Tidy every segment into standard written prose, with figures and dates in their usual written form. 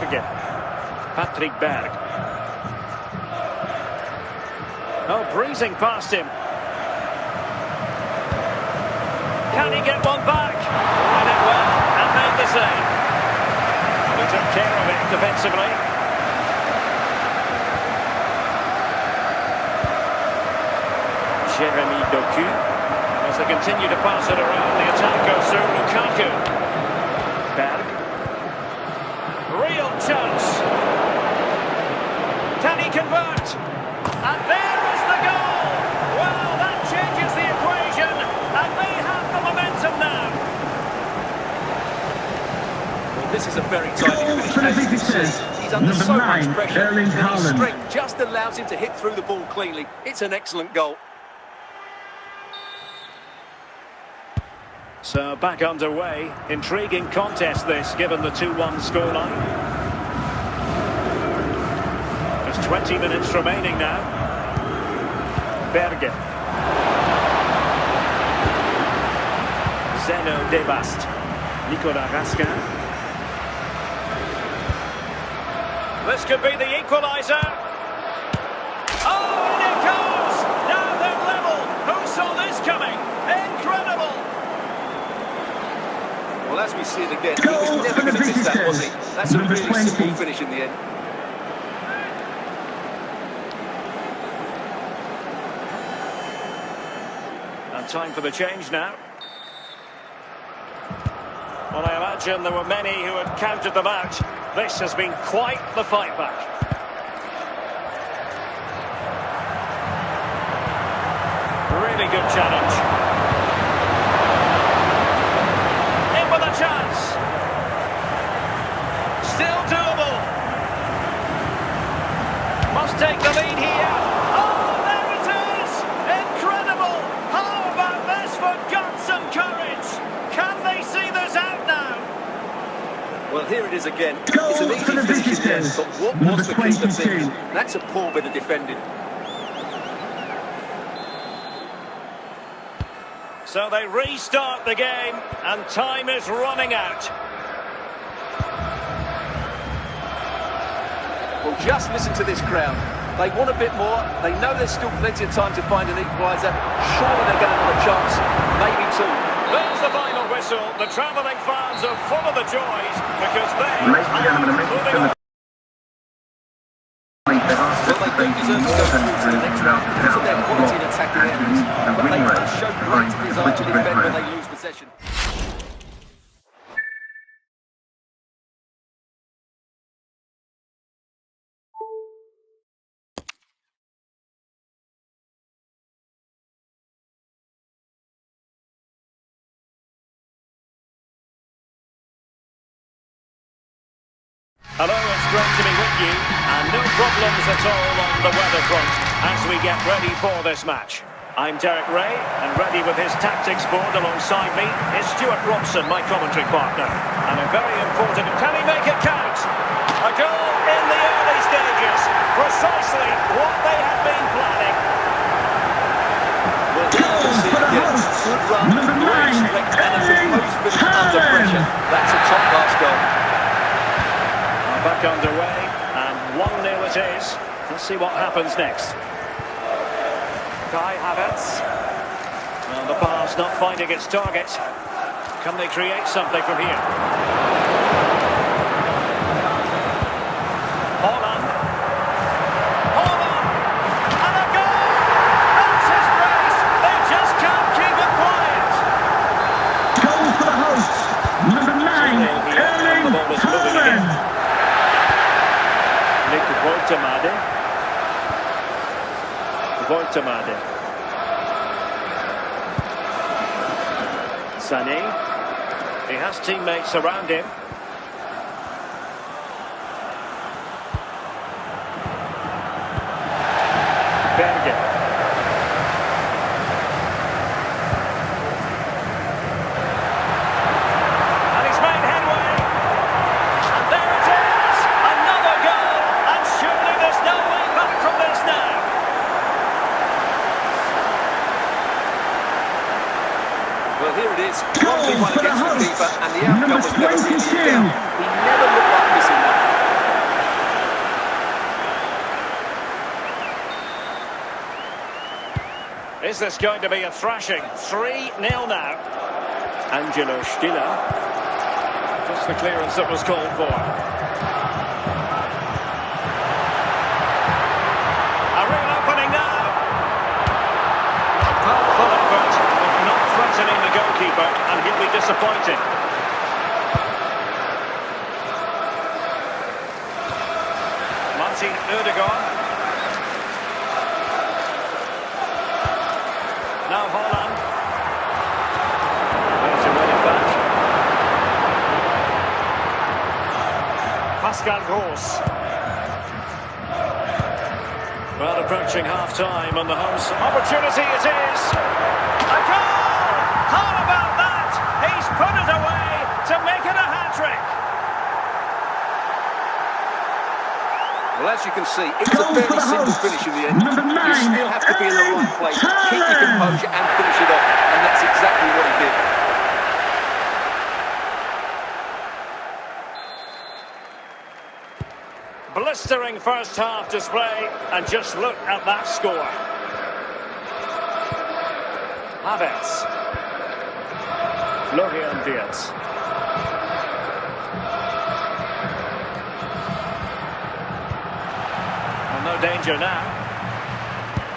Berge. Patrick Berg. Oh, breezing past him. Can he get one back? Read it well and made the save. He took care of it defensively. Jeremy Doku. As they continue to pass it around, the attack goes through Lukaku. Berg. Real chance. Can he convert? And there is the goal! Well, that changes the equation, and they have the momentum now. Well, this is a very tidy finish. He's under so much pressure, and his strength just allows him to hit through the ball cleanly. It's an excellent goal. So back underway. Intriguing contest this, given the 2-1 scoreline. Just 20 minutes remaining now. Berge. Zeno Debast. Nicolas Raskin. This could be the equaliser. Oh, and it goes! Now they're level. Who saw this coming? Incredible! Well, as we see it again, he was never going to miss that, was he? That's a really simple finish in the end. And time for the change now. Well, I imagine there were many who had counted them out. This has been quite the fight back. Really good challenge. Chance. Still doable. Must take the lead here. Oh, there it is! Incredible! How about this for guts and courage? Can they see this out now? Well, here it is again. It's an easy finish in the end, but what was the keeper thinking? That's a poor bit of defending. So they restart the game, and time is running out. Well, just listen to this crowd. They want a bit more. They know there's still plenty of time to find an equaliser. Surely they'll get another chance, maybe two. There's the final whistle. The travelling fans are full of the joys because they are moving on. Well, they do deserve to go through to the next round because of their quality in attacking areas. But they show great desire to defend when they lose possession. Hello, it's great to be with you, and no problems at all on the weather front as we get ready for this match. I'm Derek Ray, and ready with his tactics board alongside me is Stuart Robson, my commentary partner. And a very important, can he make it count? A goal in the early stages, precisely what they had been planning. Well, good run, great strength, and a supposed finish under pressure. That's a top-class goal. Back underway, and 1-0 it is. Let's see what happens next. Kai Havertz. Well, the pass not finding its target. Can they create something from here? Holland. And a goal! That's his brace! They just can't keep it quiet! Goal for the hosts! Number 9, Erling Haaland! Voltemade. Sané. He has teammates around him. Berge. And he's made headway. And there it is! Another goal! And surely there's no way back from this now. Well, here it is. 1-1 against the keeper, and the outcome was never really in doubt. He never looked like missing that. Is this going to be a thrashing? 3-0 now. Angelo Stiller. Just the clearance that was called for. A real opening now. A powerful effort, but not threatening the goalkeeper, and he'll be disappointed. Martin Ødegaard. Now Holland. Where to win it back. Pascal Gross. Well, approaching half-time on the home's opportunity it is. A goal! How about that? He's put it away to make it a hat-trick. Well, as you can see, it's a very simple finish in the end. You still have to be in the right place, keep your composure and finish it off. And that's exactly what he did. Blistering first half display, and just look at that score. Havertz. Florian Wirtz. No danger now.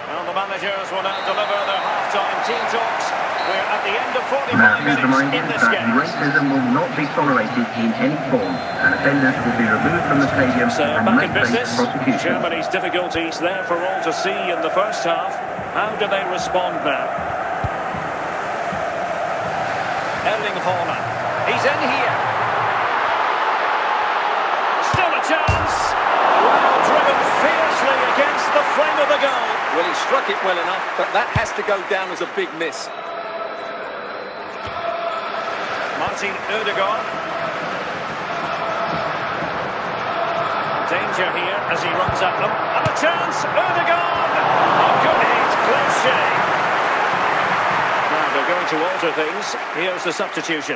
Well, the managers will now deliver their half-time team talks. We're at the end of 45 minutes in this game. Racism will not be tolerated in any form, and offenders will be removed from the stadium So and back may in face business. prosecution. Germany's difficulties there for all to see in the first half. How do they respond now? Erling Haaland. He's in here. Still a chance. Well, driven fiercely against the frame of the goal. Well, he struck it well enough, but that has to go down as a big miss. Martin Ødegaard. Danger here as he runs at them. And a chance, Ødegaard! A good hit, close shave. Now they're going to alter things. Here's the substitution.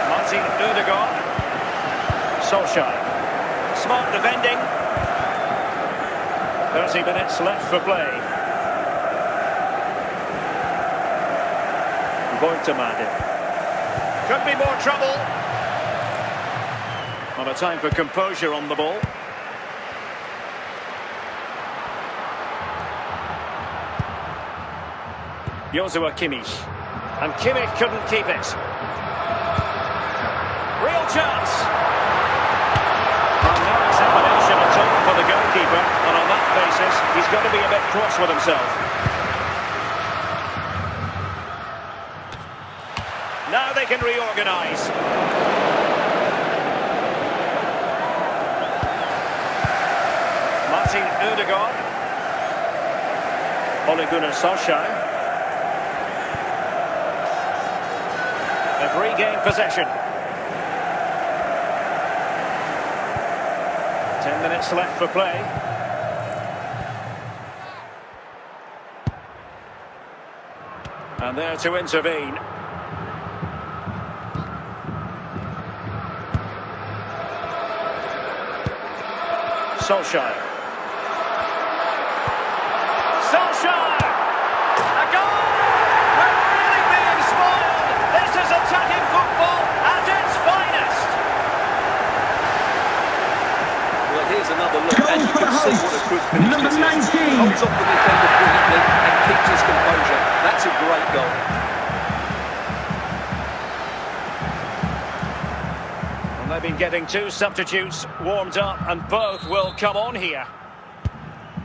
Martin Ødegaard. Solskjaer. Smart defending. 30 minutes left for play. Voigtemaande. Could be more trouble. Not a time for composure on the ball. Joshua Kimmich. And Kimmich couldn't keep it. Real chance. And no examination at all for the goalkeeper. And on that basis, he's got to be a bit cross with himself. Now they can reorganise. Martin Ødegaard. Ole Gunnar Solskjaer. They've regained possession. 10 minutes left for play. And there to intervene. Solskjaer. Solskjaer! A goal! We're really being spoiled! This is attacking football at its finest! Well, here's another look, and you can see what a good finish this is. Holds off the defender brilliantly and keeps his composure. That's a great goal. They've been getting two substitutes warmed up, and both will come on here.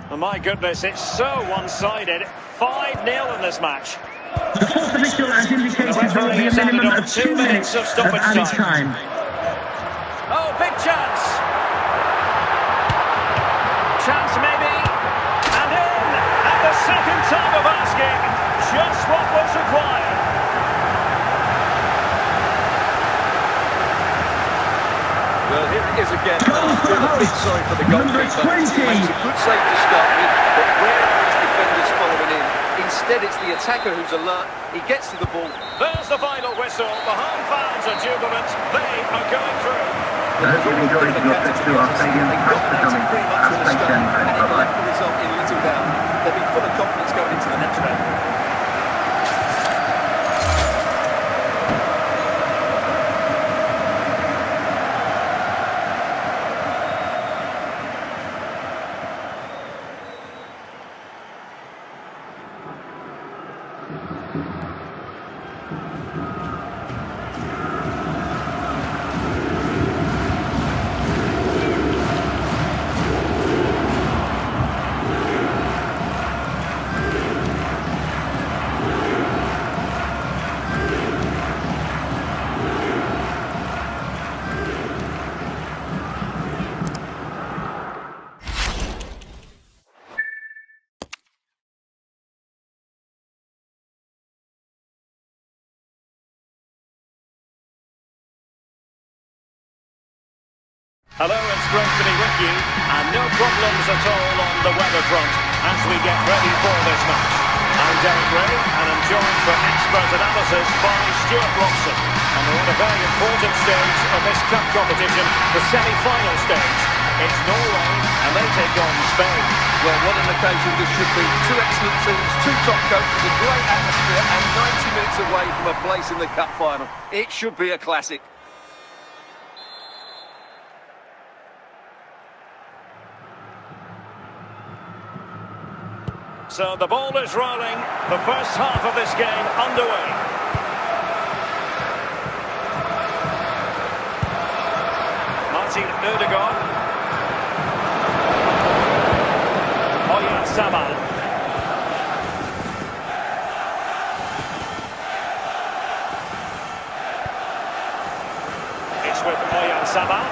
Oh my goodness, it's so one-sided. 5-0 in this match. The fourth official has indicated there will be a minimum of 2 minutes of added time. Oh, big chance. Chance maybe. And in at the second time of asking. Just what was required. Well, here it is again. I feel a bit sorry for the goalkeeper. He makes a good save to start with, but where are his defenders following in? Instead, it's the attacker who's alert. He gets to the ball. There's the final whistle. The home fans are jubilant. They are going through. I hope you've enjoyed your trip to our stadium. Thanks for coming. Have a safe journey. Bye-bye. The result in little doubt. They'll be full of confidence going into the next round. Hello, it's great to be with you, and no problems at all on the weather front as we get ready for this match. I'm Derek Ray, and I'm joined for expert analysis by Stuart Robson. And we're at a very important stage of this cup competition, the semi-final stage. It's Norway, and they take on Spain. Well, what an occasion this should be. Two excellent teams, two top coaches, a great atmosphere, and 90 minutes away from a place in the cup final. It should be a classic. So the ball is rolling, the first half of this game underway. Martin Ødegaard. Oyarzabal. It's with Oyarzabal.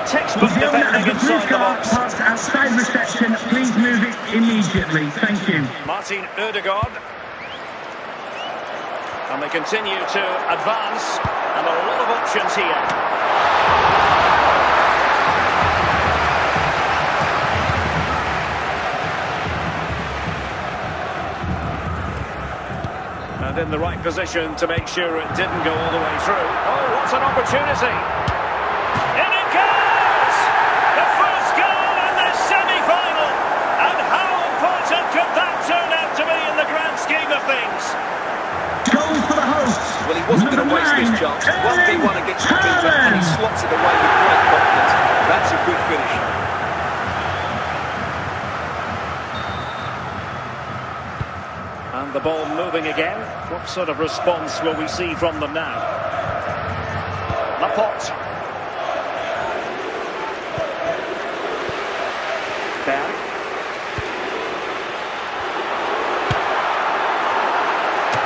Textbook defending inside the box. Passed outside reception. Please move it immediately. Thank you. Martin Ødegaard. And they continue to advance. And a lot of options here. And in the right position to make sure it didn't go all the way through. Oh, what an opportunity! In it goes! The first goal in this semi-final! And how important could that turn out to be in the grand scheme of things? Goal for the hosts. Well, he wasn't going to waste this chance. 1v1 against the keeper, and he slots it away with great confidence. That's a good finish. And the ball moving again. What sort of response will we see from them now? Laporte. Berg.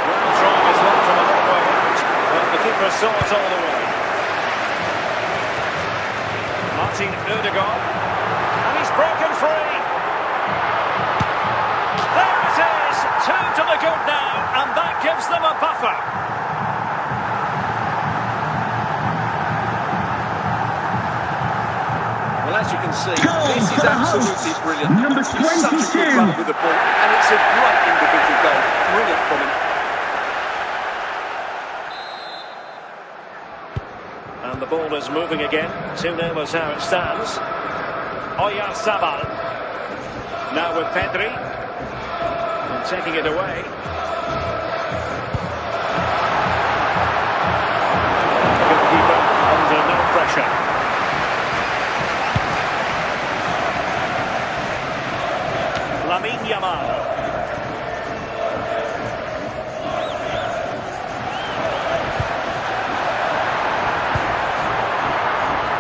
Well, trying his luck from a long way out. But the keeper saw it all the way. Martin Ødegaard. And he's broken free. There it is. Two to the good now. And that gives them a buffer. Well, as you can see, this is absolutely brilliant. Number He's such a 22. good runner with the ball, and it's a great individual goal. Brilliant from him. And the ball is moving again. 2-0 is how it stands. Oyarzabal. Now with Pedri. And taking it away. Goalkeeper under no pressure. Lamine Yamal.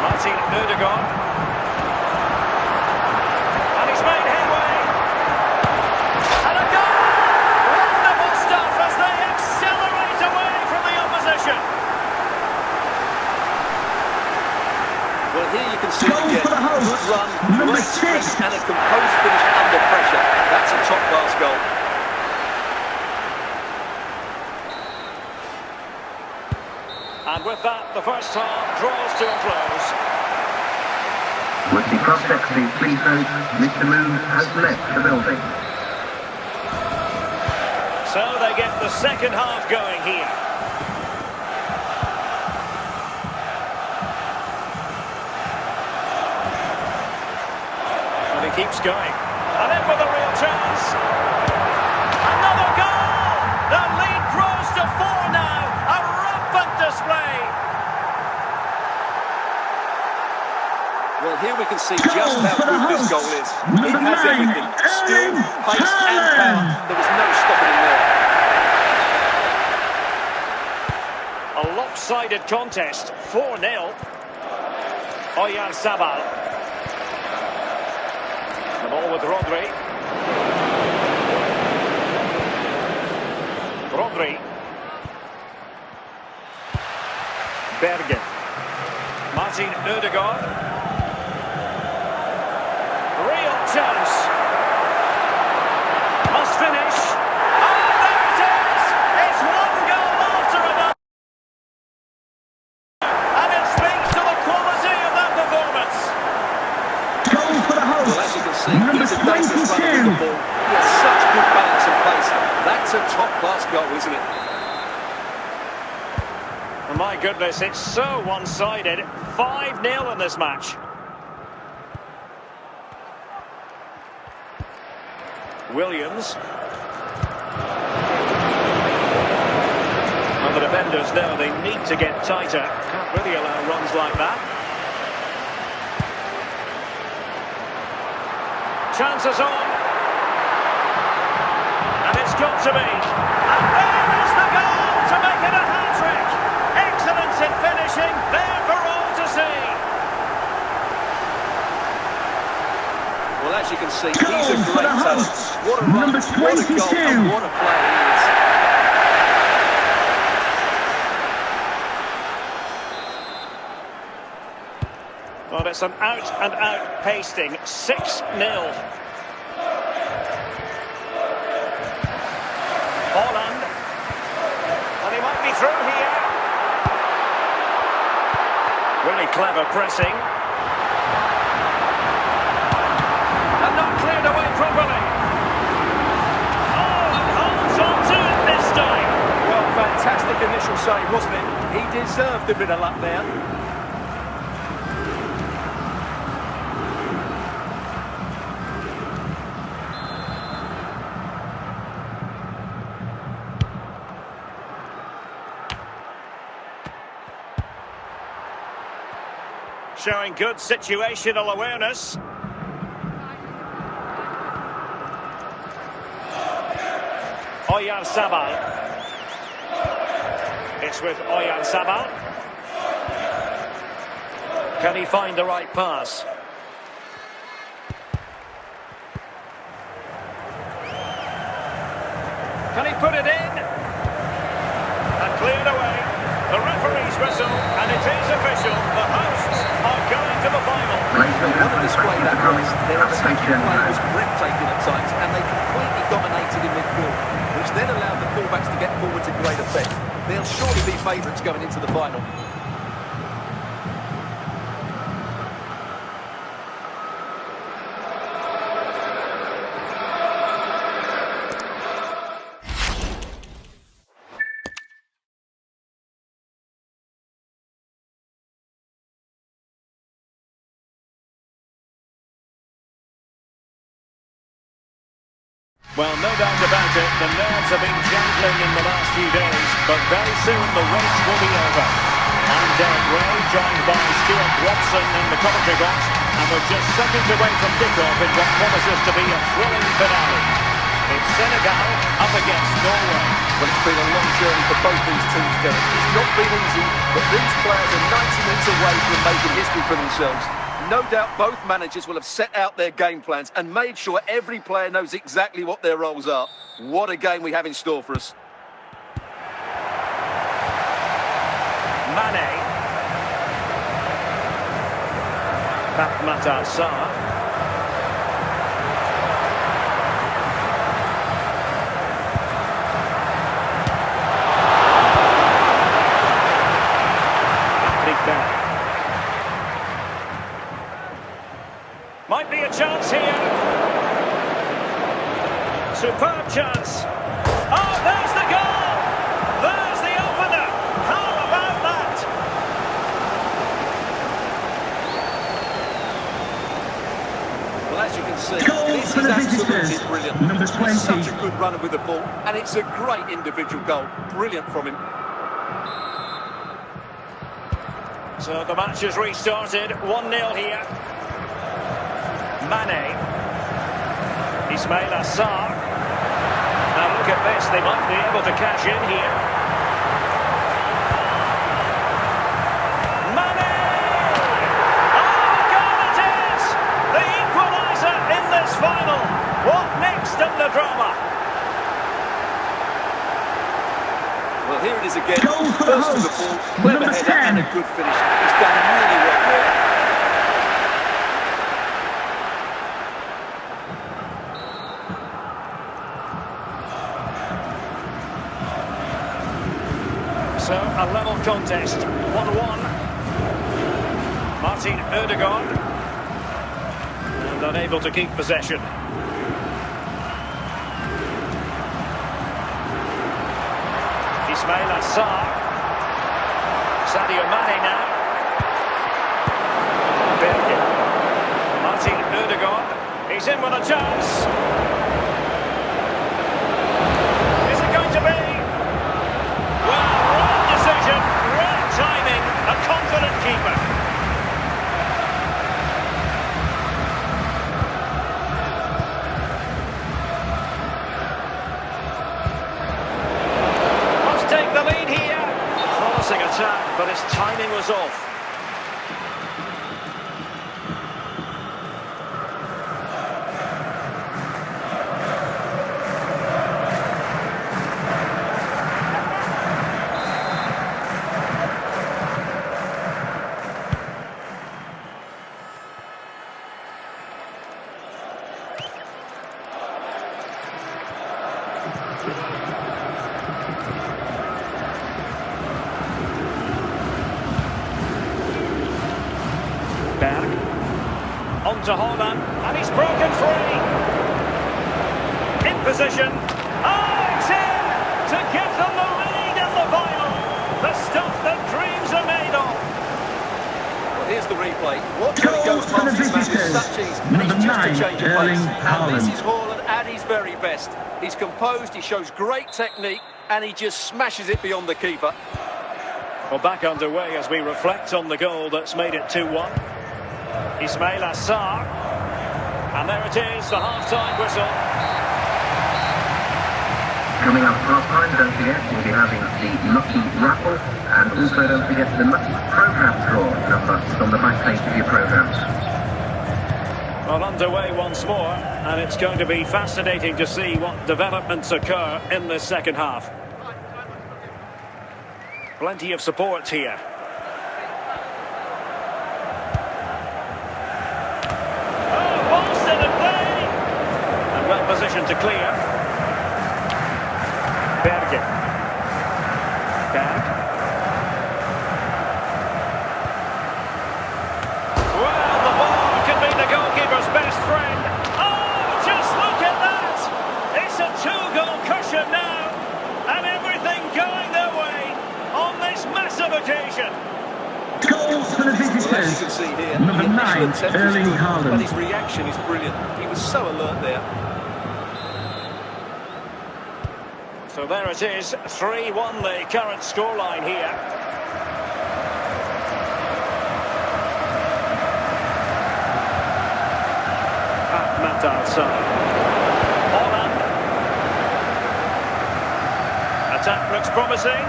Martin Ødegaard. And he's made headway. And a goal! Wonderful stuff as they accelerate away from the opposition. Well, here you can see Goal again, for the hosts. good run, Number great 6. sprint, and a composed finish under pressure. That's a top-class goal. And with that, the first half draws to a close. With the cross-secretary, please note, Mr. Moon has left the building. So they get the second half going here. And he keeps going. And in with a real chance. Another goal! The lead grows to 4 now. A rampant display. Well, here we can see just how good this goal is. It has everything. Skill, pace and power. There was no stopping him there. A lopsided contest. 4-0. Oyarzabal. The ball with Rodri. Rodri. Bergen. Martin Ødegaard. Real chance. Must finish. Oh, there it is! It's one goal after another. And it speaks to the quality of that performance. Goal for the host. Well, as you can see, he's a dangerous runner with the ball. He has such good balance and pace. That's a top-class goal, isn't it? Oh, my goodness, it's so one-sided. 5-0 in this match. Williams. And the defenders know they need to get tighter. Can't really allow runs like that. Chances on. And it's got to be. And there is the goal to make it a hat-trick. Excellence in finishing, there for all to see. Well, as you can see, he's a great talent. What a run, Number what a goal, 22. and what a player he is. Well, it's an out-and-out pasting. 6-0. Holland. And he might be through here. Really clever pressing. And not cleared away properly. Oh, and holds on to it this time. Well, fantastic initial save, wasn't it? He deserved a bit of luck there. Showing good situational awareness. Oyarzabal. It's with Oyarzabal. Can he find the right pass? Can he put it in? And cleared away. The referee's whistle, and it is official. The hosts are going to the final. What a display that was. Their attacking play was breathtaking at times, and they completely dominated in midfield, which then allowed the fullbacks to get forward to great effect. They'll surely be favourites going into the final. Well, no doubt about it, the nerves have been jangling in the last few days, but very soon the race will be over. I'm Derek Ray, joined by Stuart Robson in the commentary box, and we're just seconds away from kickoff in what promises to be a thrilling finale. It's Senegal up against Norway. Well, it's been a long journey for both these teams, Derek. It's not been easy, but these players are 90 minutes away from making history for themselves. No doubt both managers will have set out their game plans and made sure every player knows exactly what their roles are. What a game we have in store for us. Mane. Pape Matar Sarr. Might be a chance here. Superb chance. Oh, runner with the ball, and it's a great individual goal. Brilliant from him. So the match has restarted, 1-0 here. Mane. Ismail Assar. Now look at this, they might be able to cash in here. Mane! Oh, goal it is! The equaliser in this final. What next in the drama? Well, here it is again. Goal for the First to the hosts. ball, clever Number header 10. and a good finish. He's done really well there. So, a level contest, 1-1. Martin Ødegaard. And unable to keep possession. Ismail Assar. Sadio Mane now. Bergen. Martin Ødegaard. He's in with a chance. Is it going to be? Well, right decision, right timing, a confident keeper. Must take the lead here. Promising attack, but his timing was off. Berg. On to Holland, and he's broken free. In position. Oh, it's in! To give them the lead in the final. The stuff that dreams are made of. Well, here's the replay. Watch how he goes Goal for the past his man with visitors. such ease. And Number he's just 9, a change of Erling pace. And Haaland. this is Haaland at his very best. He's composed, he shows great technique, and he just smashes it beyond the keeper. Well, back underway as we reflect on the goal that's made it 2-1. Ismail Assar. And there it is, the half-time whistle. Coming up half-time, don't forget, we'll be having the Lucky Raffle, and also don't forget the Lucky Programme Draw number on the back page of your programmes. Well, underway once more, and it's going to be fascinating to see what developments occur in the second half. Plenty of support here. Well positioned to clear. Bergen. Berg. Well, the ball could be the goalkeeper's best friend. Oh, just look at that! It's a two-goal cushion now, and everything going their way on this massive occasion. Goals for the visitors. Well, as you can see here, Number the initial 9, attempt was Erling good, Haaland. but his reaction is brilliant. He was so alert there. So there it is, 3-1 the current scoreline here. Ahmed Al-Sar. Holland. Attack looks promising.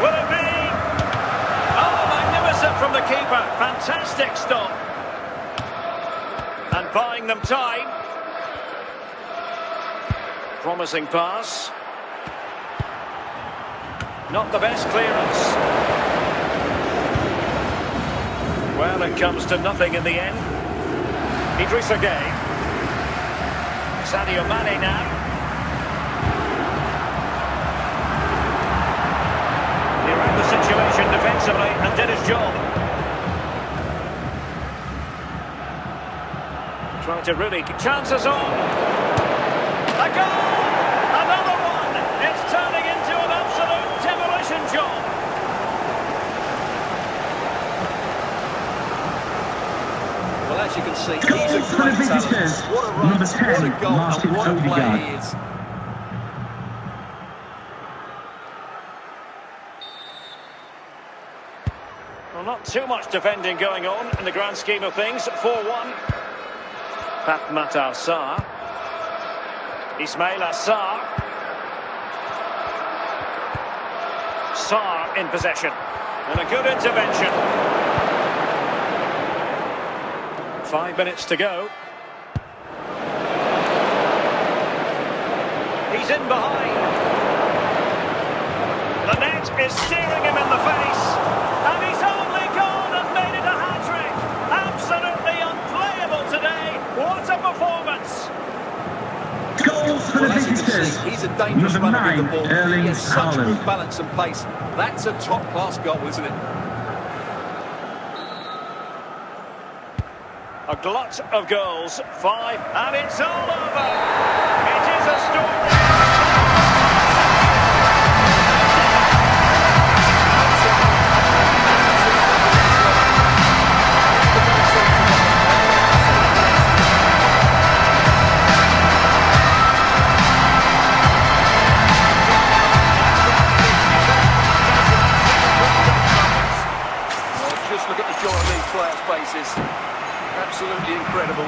Will it be? Oh, magnificent from the keeper. Fantastic stop. And buying them time. Promising pass. Not the best clearance. Well, it comes to nothing in the end. Idrissa Gueye. Sadio Mane now. He ran the situation defensively and did his job. Trying to really get chances on. A goal! Another one! It's turning into an absolute demolition job. Well, as you can see, Goal he's a for the great visitors, What a number run, what 10, a goal, Martin and what a player Odegaard. he is. Well, not too much defending going on in the grand scheme of things. 4-1. Matar Sarr. Ismail Assar. Sarr in possession. And a good intervention. 5 minutes to go. He's in behind. The net is staring him in the face. And he's only gone and made it a hat-trick. Absolutely unplayable today. What a performance. Goals for the Well, as you can visitors. see, he's a dangerous Number runner with 9, the ball. Erling He has such Haaland. good balance and pace. That's a top-class goal, isn't it? A glut of goals. 5. And it's all over. It is a story. Just look at the joy on these players' faces. Absolutely incredible.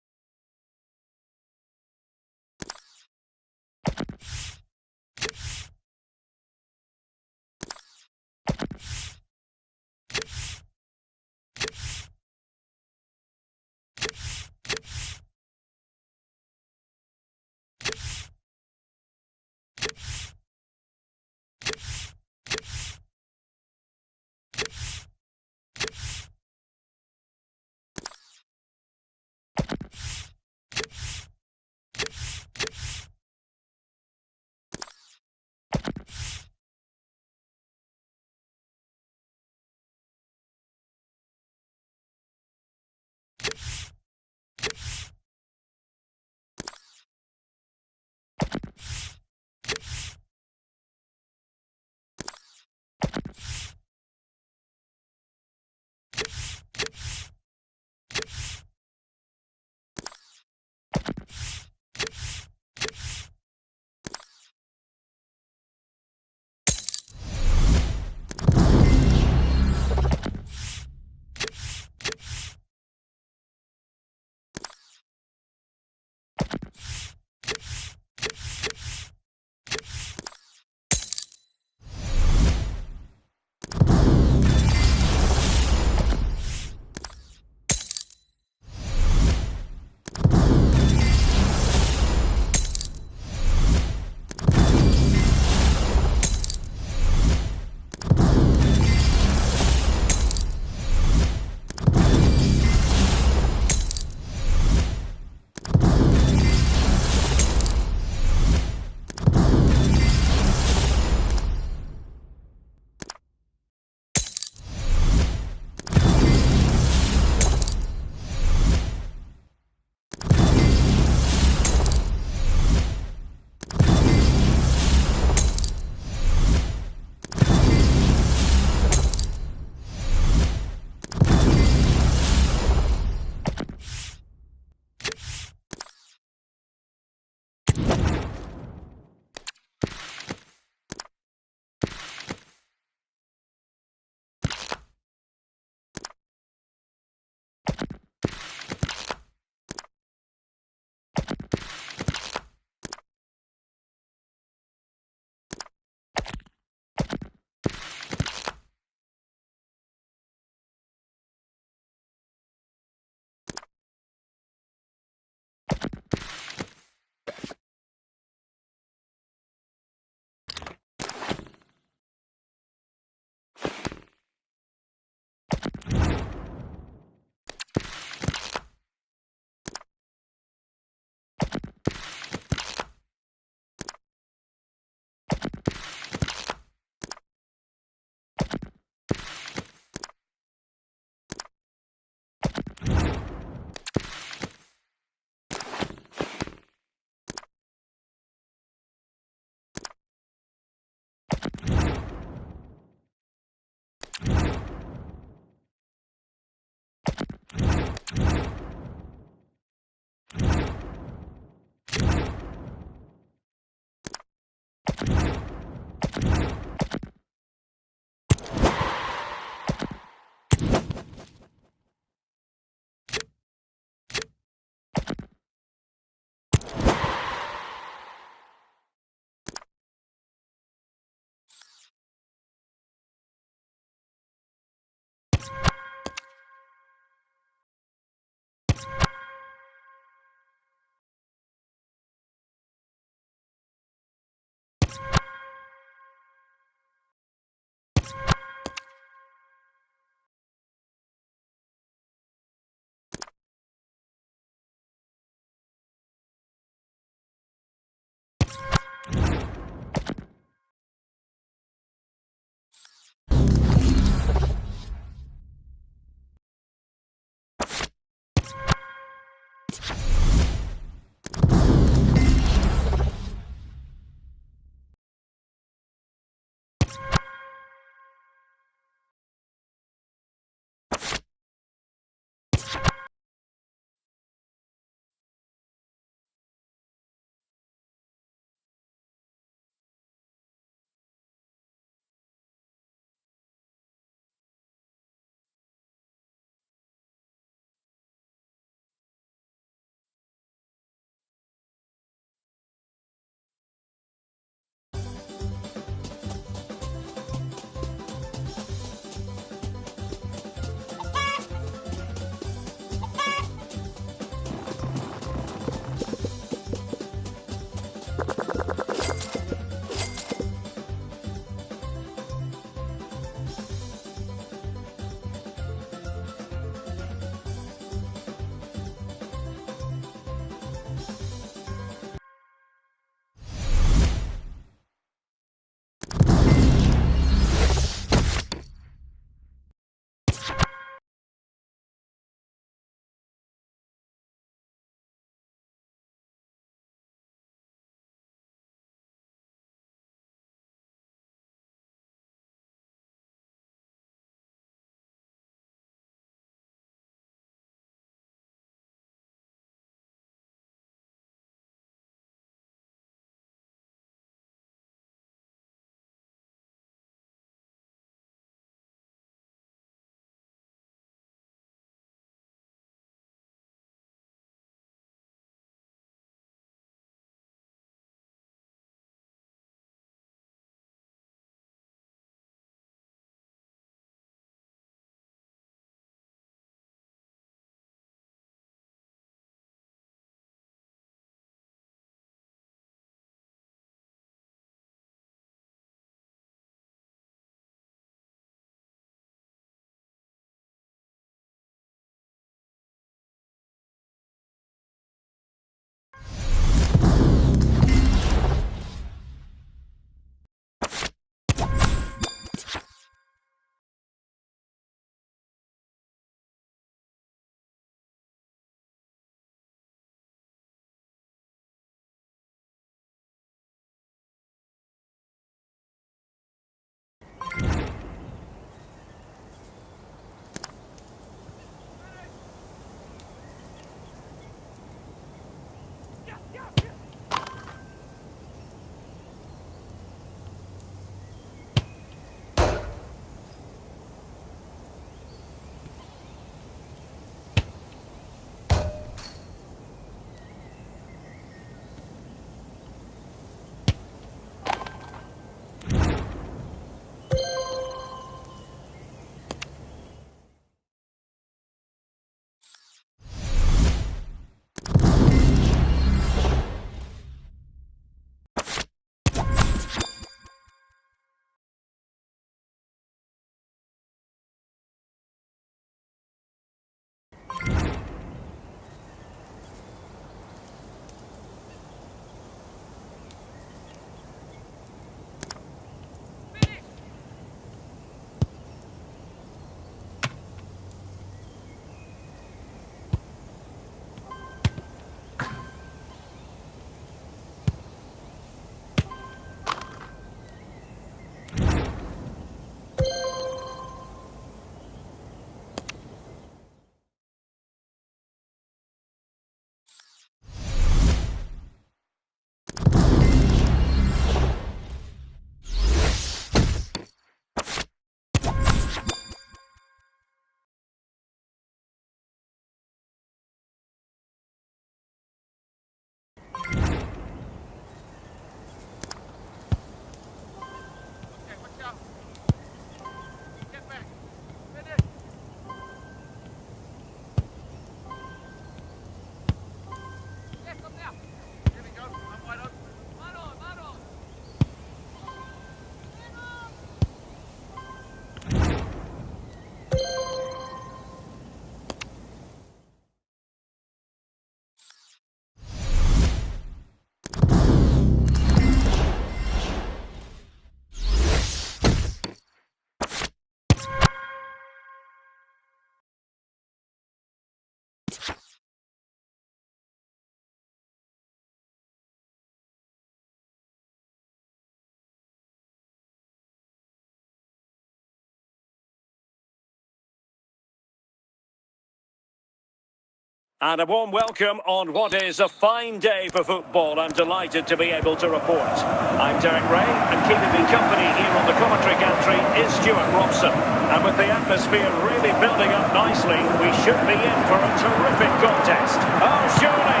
And a warm welcome on what is a fine day for football. I'm delighted to be able to report. I'm Derek Ray, and keeping me company here on the commentary gantry is Stuart Robson. And with the atmosphere really building up nicely, we should be in for a terrific contest. Oh, surely.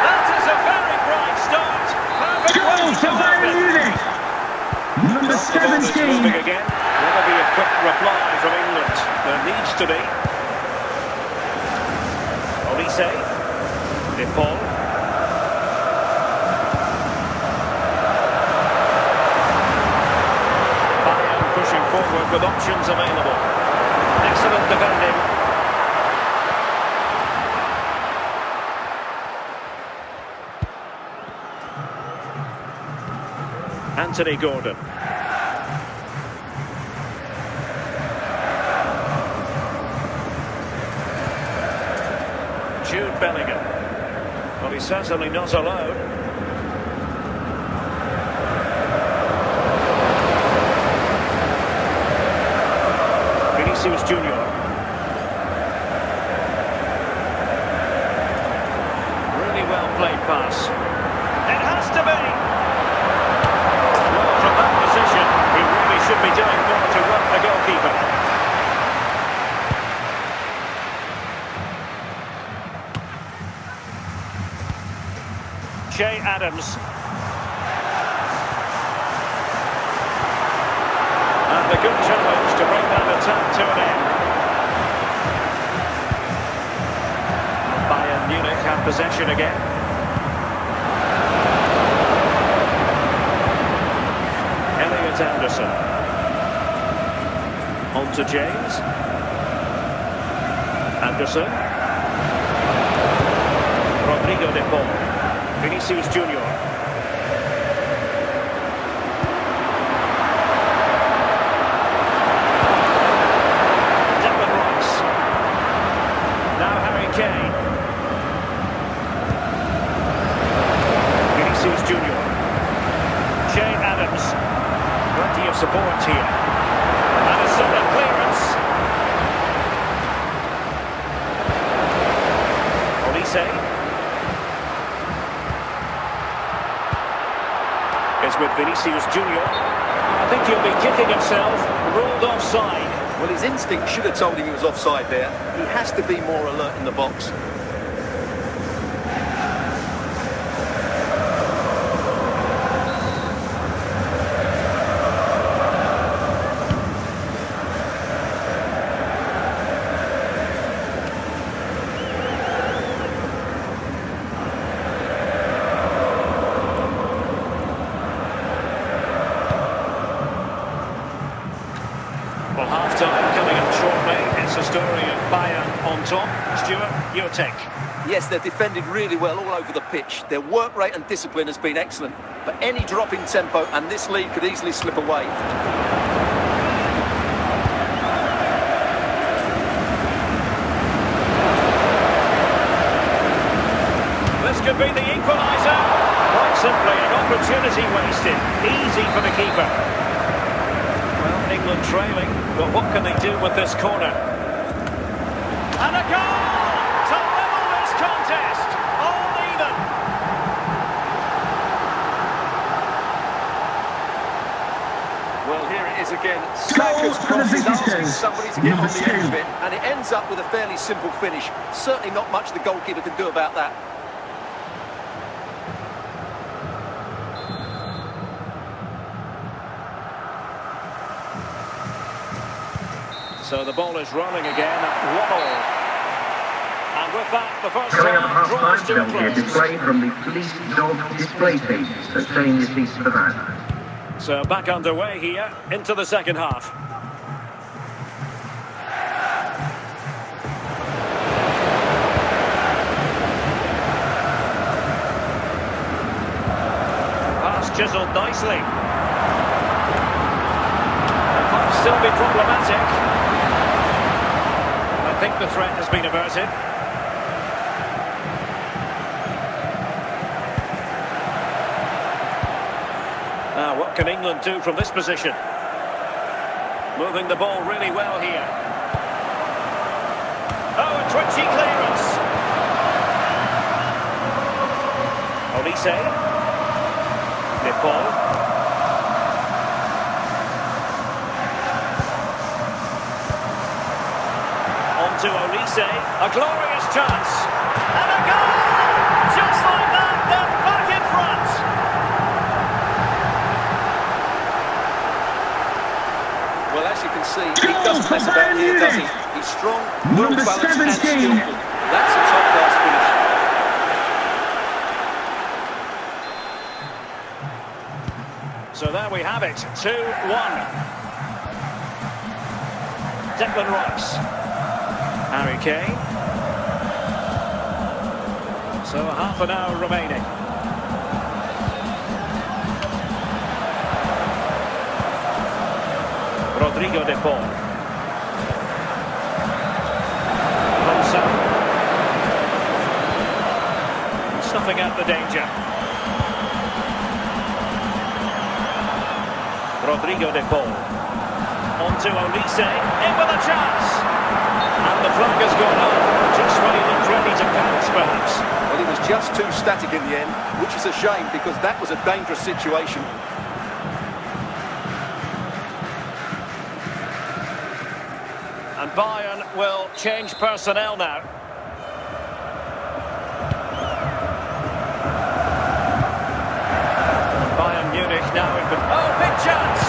That is a very bright start. Goal for Bayern Munich. Number 17. Moving again. Will there be a quick reply from England? There needs to be. Olise, De Paul. with options available. Excellent defending. Anthony Gordon. Jude Bellingham. Well, he's certainly not alone. Vinicius Junior. Really well played pass. It has to be. Well, from that position, he really should be doing more to work the goalkeeper. Che Adams. And a good challenge to bring that attack to an end. Bayern Munich have possession again. Elliot Anderson. On to James. Anderson. Rodrigo de Paul. Vinicius Junior. Declan Rice. Now Harry Kane. Vinicius Junior. Che Adams. Plenty of support here. And a solid clearance. Olise. With Vinicius Junior. I think he'll be kicking himself, ruled offside. Well, his instinct should have told him he was offside there. He has to be more alert in the box. Well, half-time coming up shortly. It's a story of Bayern on top. Stuart, your take. Yes, they're defended really well all over the pitch. Their work rate and discipline has been excellent. But any drop in tempo and this lead could easily slip away. This could be the equaliser. Quite simply, an opportunity wasted. Easy for the keeper. England trailing, but what can they do with this corner? And a goal to level this contest, all even. Well, here it is again. Saka's cross is asking somebody to get on the edge of it, and it ends up with a fairly simple finish. Certainly not much the goalkeeper can do about that. So the ball is rolling again at 1-1. And with that, the first Coming up half draws half-time, to a there'll be a close. display from the police dog display team, so change your seats for that. So back underway here into the second half. Pass chiseled nicely. It might still be problematic. I think the threat has been averted. Now, what can England do from this position? Moving the ball really well here. Oh, a twitchy clearance. Olise. De Paul. To Olise, a glorious chance, and a goal! Just like that, they're back in front! Well, as you can see, he doesn't mess about here, does he? He's strong, well-balanced and skillful. That's a top-class finish. So there we have it, 2-1. Declan Rice. Harry Kane. So half an hour remaining. Rodrigo de Paul. Snuffing out the danger. Rodrigo de Paul. On to Olise. In with a chance. And the flag has gone up. Just when he looked ready to pounce, perhaps. Well, he was just too static in the end, which is a shame because that was a dangerous situation. And Bayern will change personnel now. Bayern Munich now in... Oh, big chance!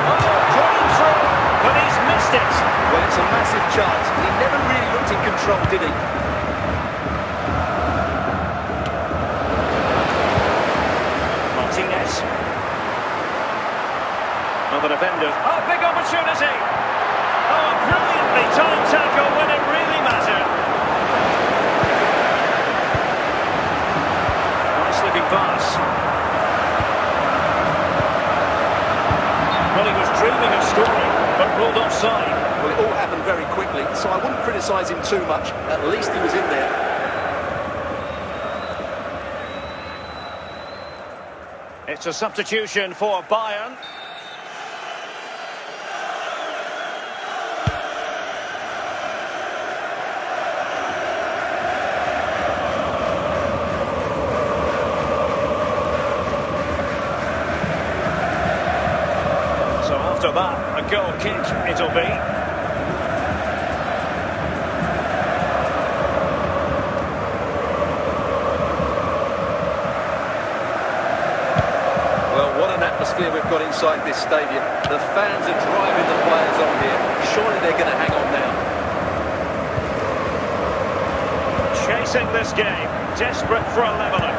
Oh, drawn through, but he's missed it. Well, it's a massive chance. He never really looked in control, did he? Martinez. Well, the defenders. Oh, big opportunity! Oh, brilliantly timed tackle when it really mattered. Nice looking pass. Well, he was dreaming of scoring, but ruled offside. Well, it all happened very quickly, so I wouldn't criticise him too much. At least he was in there. It's a substitution for Bayern. After that, a goal kick it'll be. Well, what an atmosphere we've got inside this stadium. The fans are driving the players on here. Surely they're going to hang on now. Chasing this game, desperate for a leveller.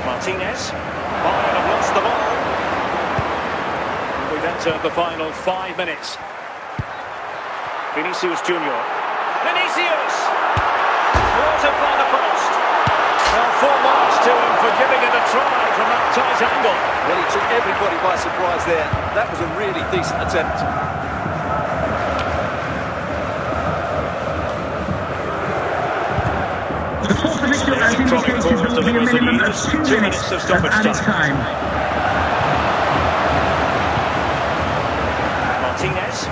Martinez. Bayern have lost the ball. We've entered the final 5 minutes. Vinicius Junior. Vinicius! Thwarted by the post. Well, 4 marks to him for giving it a try from that tight angle. Well, he took everybody by surprise there. That was a really decent attempt. The fourth official has indicated there will be a minimum of 2 minutes of added time. Martinez.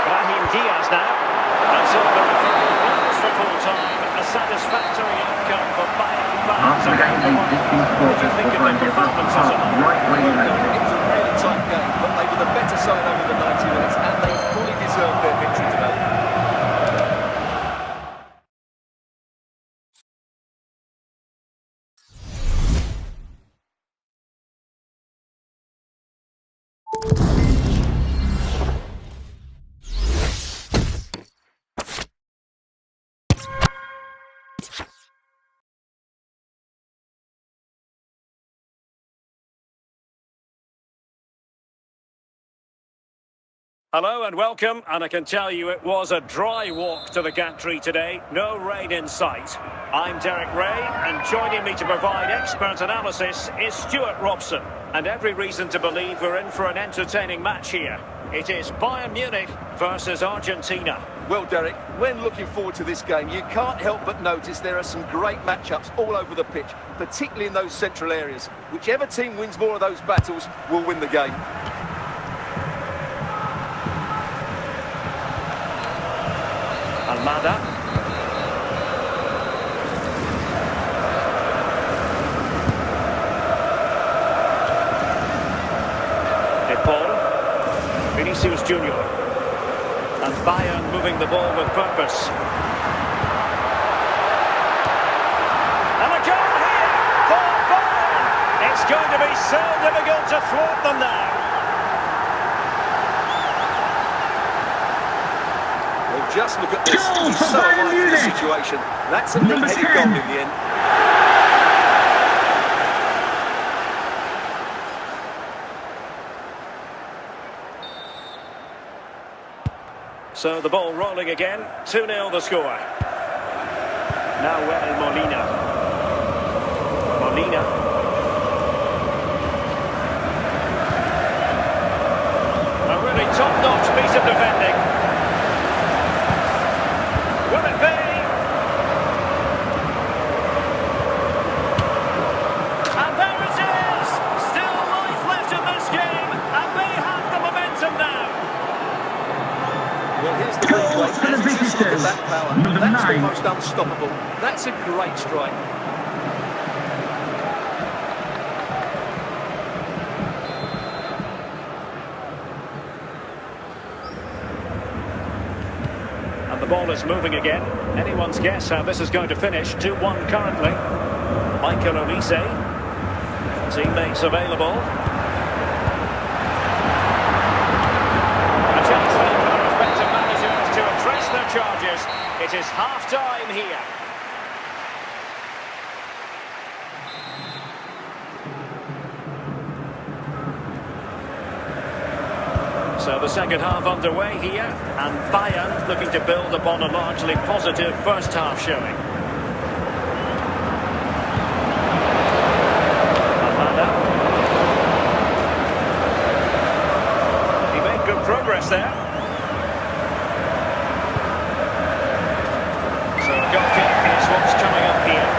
Brahim Diaz now. And so the referee blows for full time. A satisfactory outcome for Bayern fans. After the game, the existing What do you think of their performance as a whole? right where you It left it. was a really tight game, but they were the better side over the 90 minutes, and they fully deserved their victory today. Hello and welcome, and I can tell you it was a dry walk to the gantry today, no rain in sight. I'm Derek Ray, and joining me to provide expert analysis is Stuart Robson. And every reason to believe we're in for an entertaining match here. It is Bayern Munich versus Argentina. Well, Derek, when looking forward to this game, you can't help but notice there are some great matchups all over the pitch, particularly in those central areas. Whichever team wins more of those battles will win the game. Almada. De Paul. Vinicius Junior. And Bayern moving the ball with purpose. And a goal here for Bayern. It's going to be so difficult to thwart them now. Just look at this. He's so alive to the situation. That's a neat-headed goal in the end. So the ball rolling again, 2-0 the score. Now Molina. Molina. A really top-notch piece of defending. Will it be? And there it is! Still life left in this game, and they have the momentum now. Well, here's the replay. And just look at that power. That's almost unstoppable. That's a great strike. And the ball is moving again. Anyone's guess how this is going to finish. 2-1 currently. Michael Olise. Teammates available. A chance then for the respective managers to address their charges. It is half-time here. So the second half underway here, and Bayern looking to build upon a largely positive first half showing. Amanda. He made good progress there. So a goal kick is what's coming up here.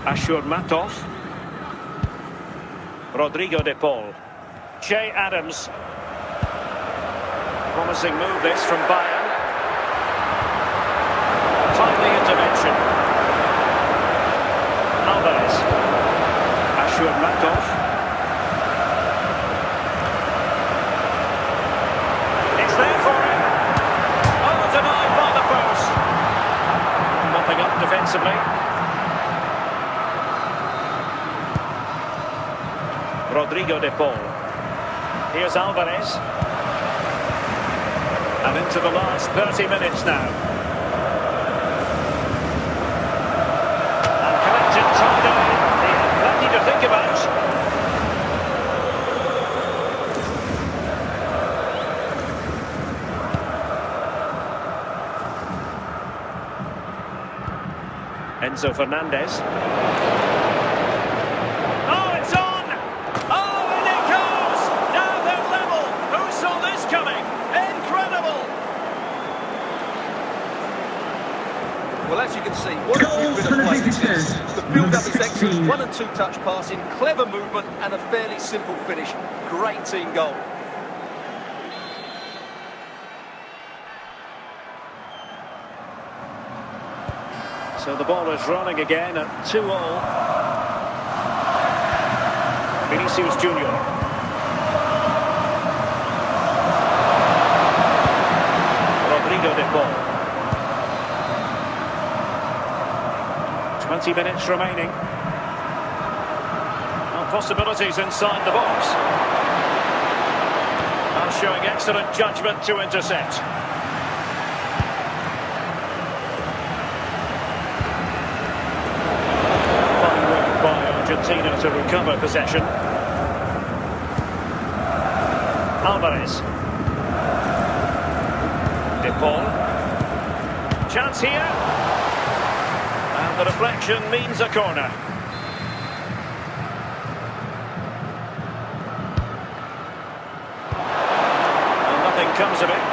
Ashur Matov. Rodrigo de Paul. Che Adams. Promising move this from Bayern. Timely intervention. Alvarez. Ashur Matov. It's there for him. Oh, denied by the post. Mopping up defensively. Rodrigo de Paul. Here's Alvarez. And into the last 30 minutes now. And collected tidily. He had plenty to think about. Enzo Fernandez. Well, as you can see, what a new bit of play this is. The build-up is excellent, 1- and 2-touch passing, clever movement, and a fairly simple finish. Great team goal. So the ball is rolling again at 2-2. Vinicius Junior. Rodrigo de Paul. 20 minutes remaining. Well, possibilities inside the box. Now showing excellent judgment to intercept. Fine work by Argentina to recover possession. Alvarez. De Paul. Chance here. The deflection means a corner. And nothing comes of it.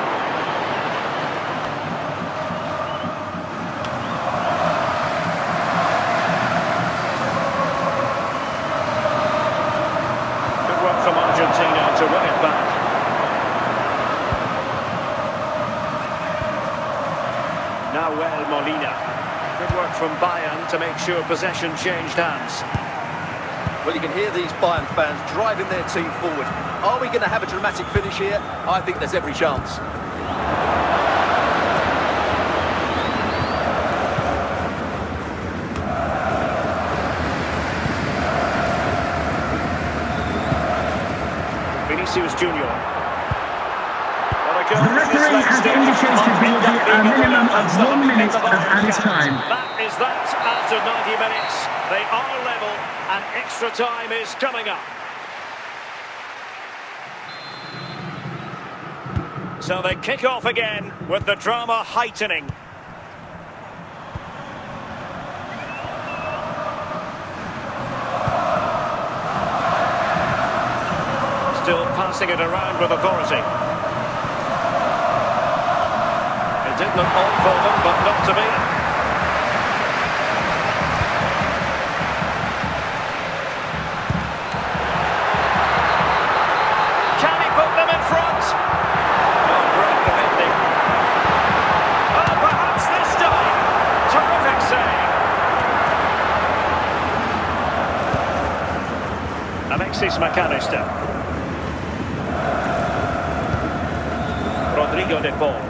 Good work from Argentina to win it back. Now Molina. Good work from Bayern to make sure possession changed hands. Well, you can hear these Bayern fans driving their team forward. Are we going to have a dramatic finish here? I think there's every chance. Vinicius Junior. Well, a goal referee has indicated there will be a minimum of 1 minute of added time. That is that after 90 minutes. They are level and extra time is coming up. So they kick off again with the drama heightening. Still passing it around with authority. It did look on for them, but not to be. Can he put them in front? Oh, great defending. Oh, perhaps this time. Terrific save. Alexis McAllister. Rodrigo de Paul.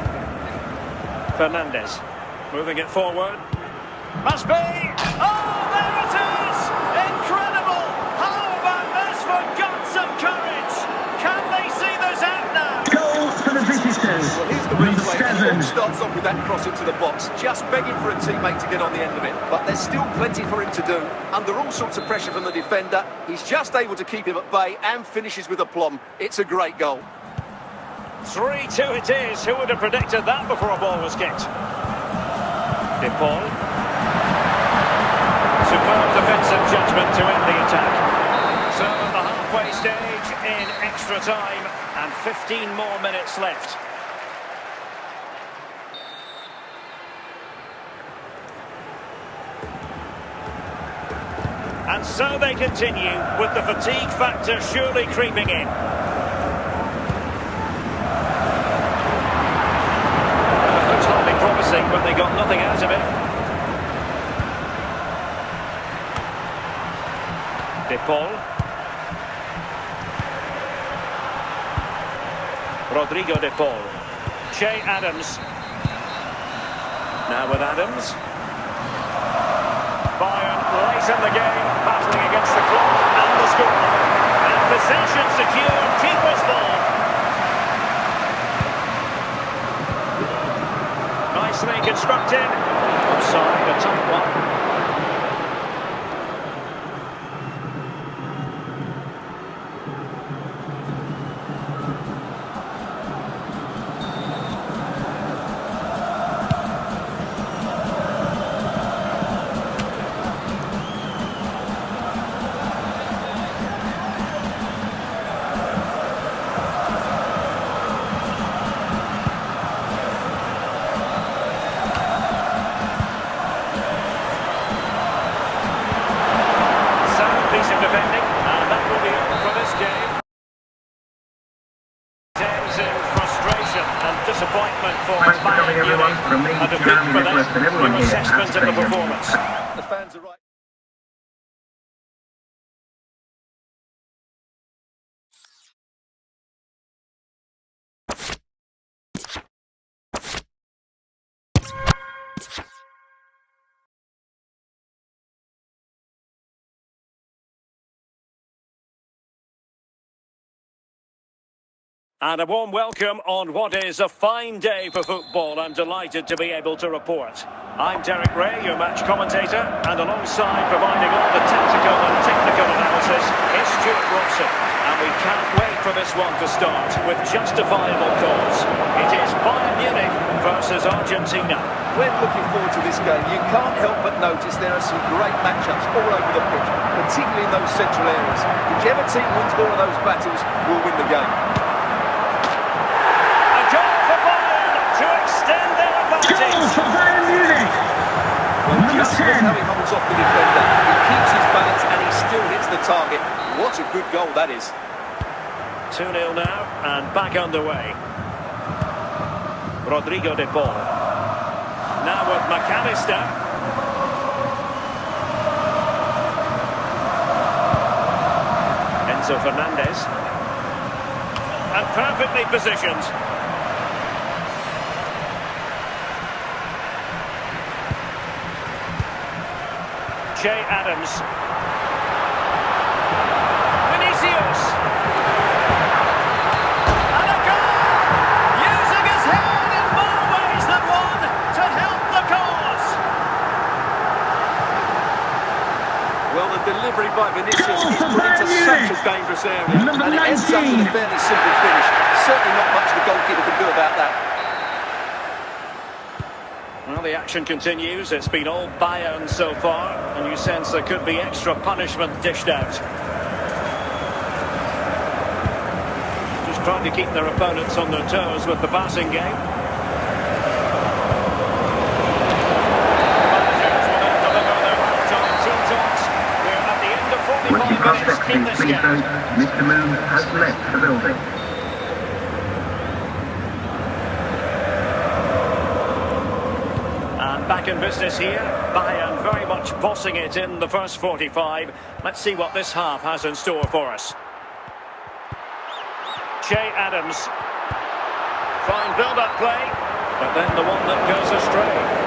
Fernandez. Moving it forward. Must be! Oh, there it is! Incredible! How about this for guts and courage? Can they see this out now? Goal for the visitors. Well, here's the Number replay. 7. He starts off with that cross into the box, just begging for a teammate to get on the end of it. But there's still plenty for him to do. Under all sorts of pressure from the defender, he's just able to keep him at bay and finishes with aplomb. It's a great goal. 3-2 it is. Who would have predicted that before a ball was kicked? De Paul. Superb defensive judgment to end the attack. So at the halfway stage in extra time and 15 more minutes left. And so they continue with the fatigue factor surely creeping in. Promising, but they got nothing out of it. De Paul. Rodrigo de Paul. Che Adams. Now with Adams. Bayern late in the game, battling against the clock and the score. And possession secured, keeper's ball. Nicely constructed. Offside, a tight one. Defending, and that will be all for this game. Ends in frustration and disappointment for Bayern Munich. A defeat for them. Your assessment of the performance. The fans are right. And a warm welcome on what is a fine day for football. I'm delighted to be able to report. I'm Derek Ray, your match commentator, and alongside providing all the tactical and technical analysis is Stuart Robson. And we can't wait for this one to start with justifiable cause. It is Bayern Munich versus Argentina. When looking forward to this game, you can't help but notice there are some great matchups all over the pitch, particularly in those central areas. Whichever team wins more of those battles will win the game. Goal for Bayern Munich! Well, just look how he holds off the defender. He keeps his balance and he still hits the target. What a good goal that is. 2-0 now and back underway. Rodrigo de Paul. Now with McAllister. Enzo Fernandez. And perfectly positioned. Che Adams. Vinicius. And a goal! Using his head! delivery by Vinicius is put into such a dangerous area, and it ends up with a fairly simple finish. Certainly not much the goalkeeper can do about that. Well, the action continues. It's been all Bayern so far, and you sense there could be extra punishment dished out. Just trying to keep their opponents on their toes with the passing game. Once you pass that speed, please don't miss the move has left the building. And back in business here. Bayern very much bossing it in the first 45. Let's see what this half has in store for us. Che Adams. Fine build-up play, but then the one that goes astray.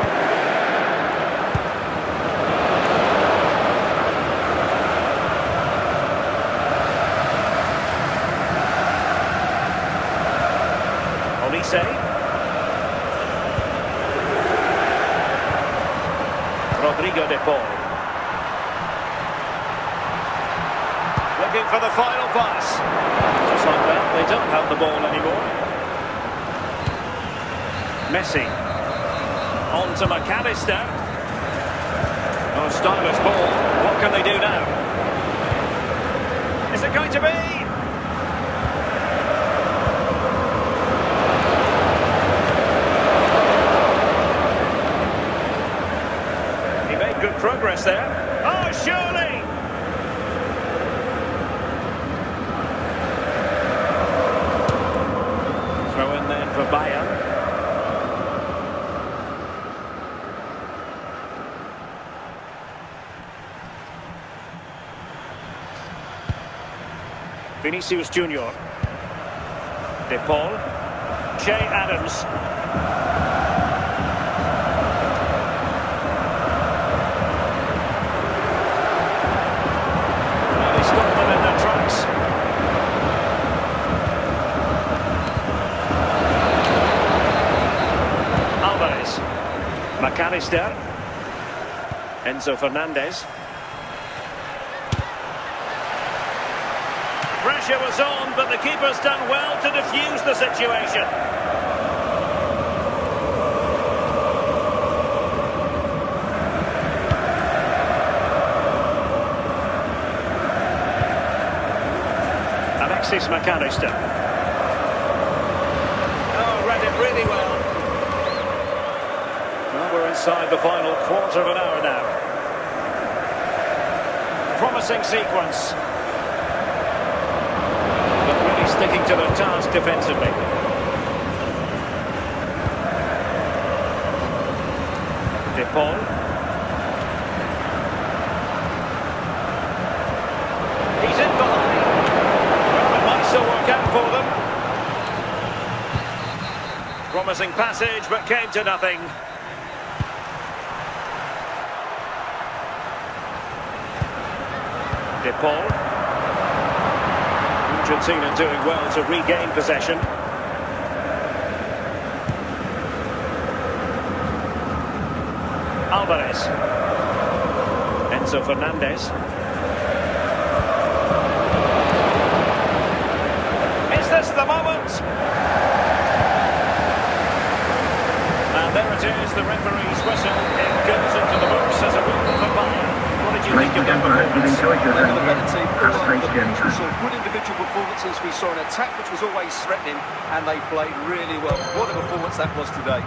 Rodrigo de Paul. Looking for the final pass. Just like that, they don't have the ball anymore. Messi. On to McAllister. Oh, stylish ball. What can they do now? Is it going to be? Good progress there. Oh, surely! Throw in then for Bayern. Vinicius Junior. De Paul. Che Adams. McAllister. Enzo Fernandez. Pressure was on, but the keeper's done well to defuse the situation. Alexis McAllister. Oh, read it really well. Well, we're inside the final quarter of an hour now. Promising sequence. But really sticking to their task defensively. De Paul. He's in behind. Well, it might still work out for them. Promising passage, but came to nothing. De Paul. Argentina doing well to regain possession. Alvarez. Enzo Fernandez. Is this the moment? And there it is, the referee's whistle. It goes into the books as a win for Bayern. What did you think of that performance? You've enjoyed your time here. Have a great journey. We saw good individual performances. We saw an attack which was always threatening, and they played really well. What a performance that was today.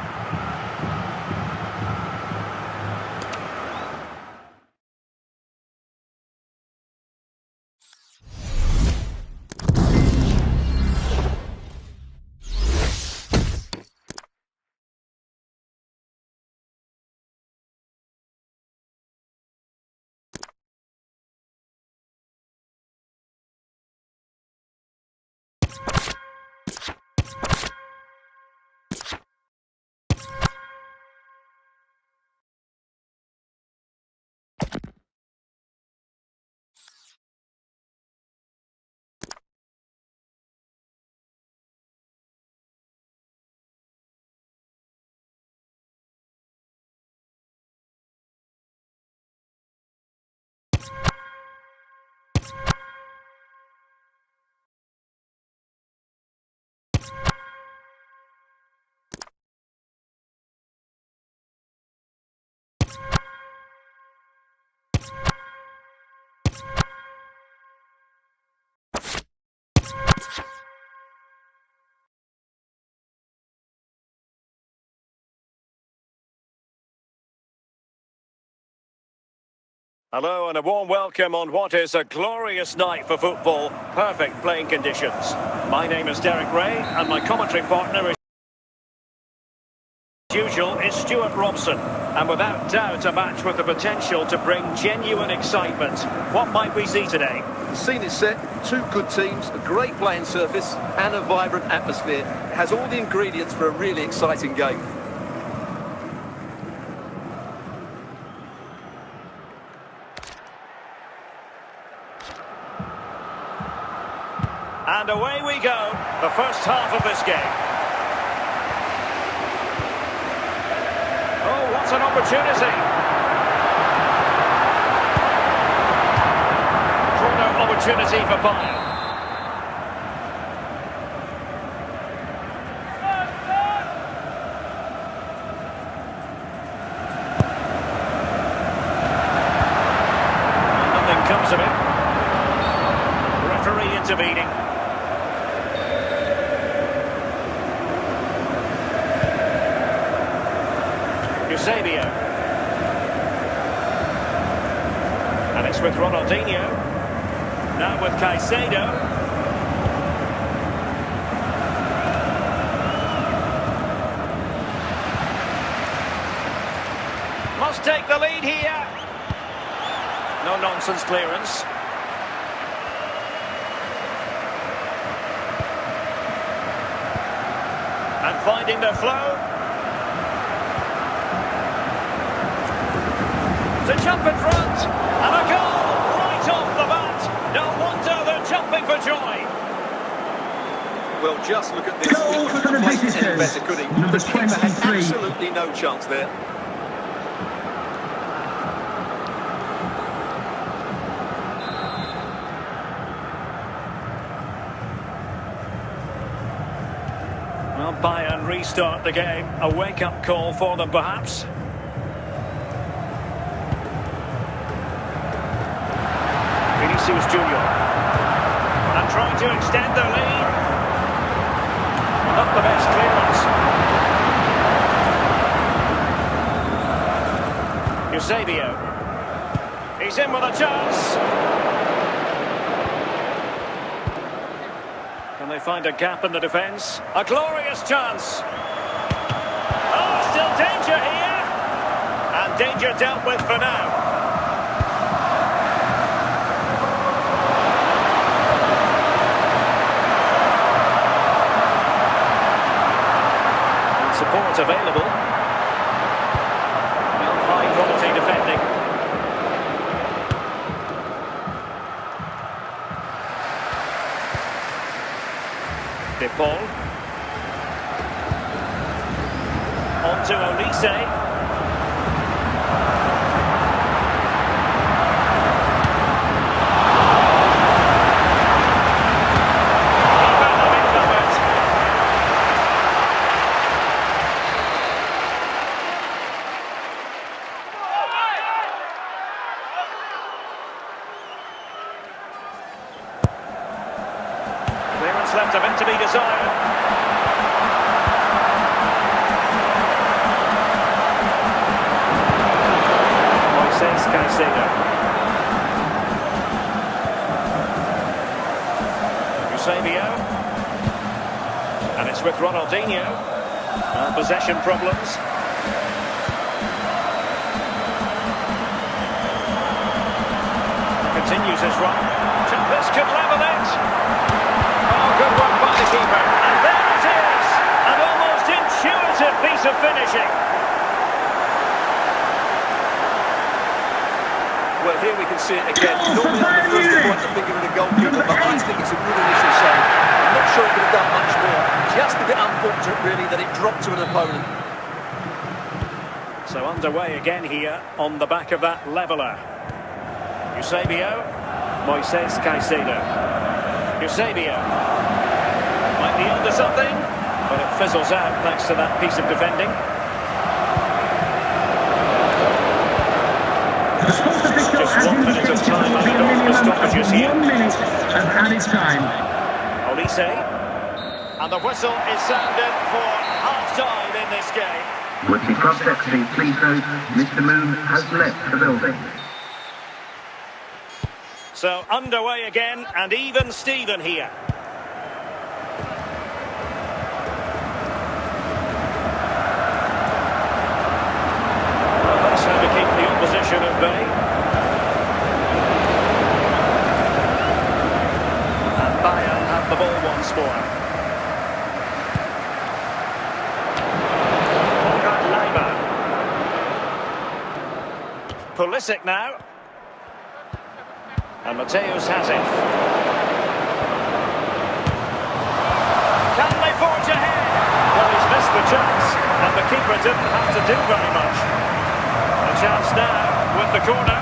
Hello and a warm welcome on what is a glorious night for football. Perfect playing conditions. My name is Derek Ray and my commentary partner as usual is Stuart Robson. And without doubt a match with the potential to bring genuine excitement. What might we see today? The scene is set, two good teams, a great playing surface and a vibrant atmosphere. It has all the ingredients for a really exciting game. And away we go, the first half of this game. Oh, what an opportunity. Corner opportunity for Bayern. Nothing comes of it. Referee intervening. Eusebio. And it's with Ronaldinho. Now with Caicedo. Must take the lead here. No nonsense clearance. And finding the flow. To jump in front, and a goal right off the bat. No wonder they're jumping for joy. Well, just look at this. He couldn't have played it any better, could he? The keeper had absolutely no chance there. Well, Bayern restart the game. A wake-up call for them, perhaps. Vinicius Junior, and trying to extend their lead. Not the best clearance. Eusebio. He's in with a chance. Can they find a gap in the defence? A glorious chance. Oh, still danger here. And danger dealt with for now. Support available. Well, high quality defending. De Paul. On to Olise. Clearance left a bit to be desired. Moises Caicedo. Eusebio. And it's with Ronaldinho. Possession problems. Continues his run. This could level it. Good work by the keeper. And there it is! An almost intuitive piece of finishing. Well, here we can see it again. Normally I'm the first to point the finger at the goalkeeper, but I think it's a good initial save. I'm not sure he could have done much more. Just a bit unfortunate, really, that it dropped to an opponent. So underway again here on the back of that leveller. Eusebio. Moises Caicedo. Eusebio. Might be onto something, but it fizzles out thanks to that piece of defending. Just 1 minute of time added on for stoppages here. 1 minute of added time. Olise. And the whistle is sounded for half-time in this game. Would the cross-secretary please note Mr. Moon has left the building. So underway again, and even Steven here. Well, that's how to keep the opposition at bay. And Bayern have the ball once more. Pulisic now. And Mateus has it. Can they forge ahead? Well, he's missed the chance, and the keeper didn't have to do very much. A chance now with the corner.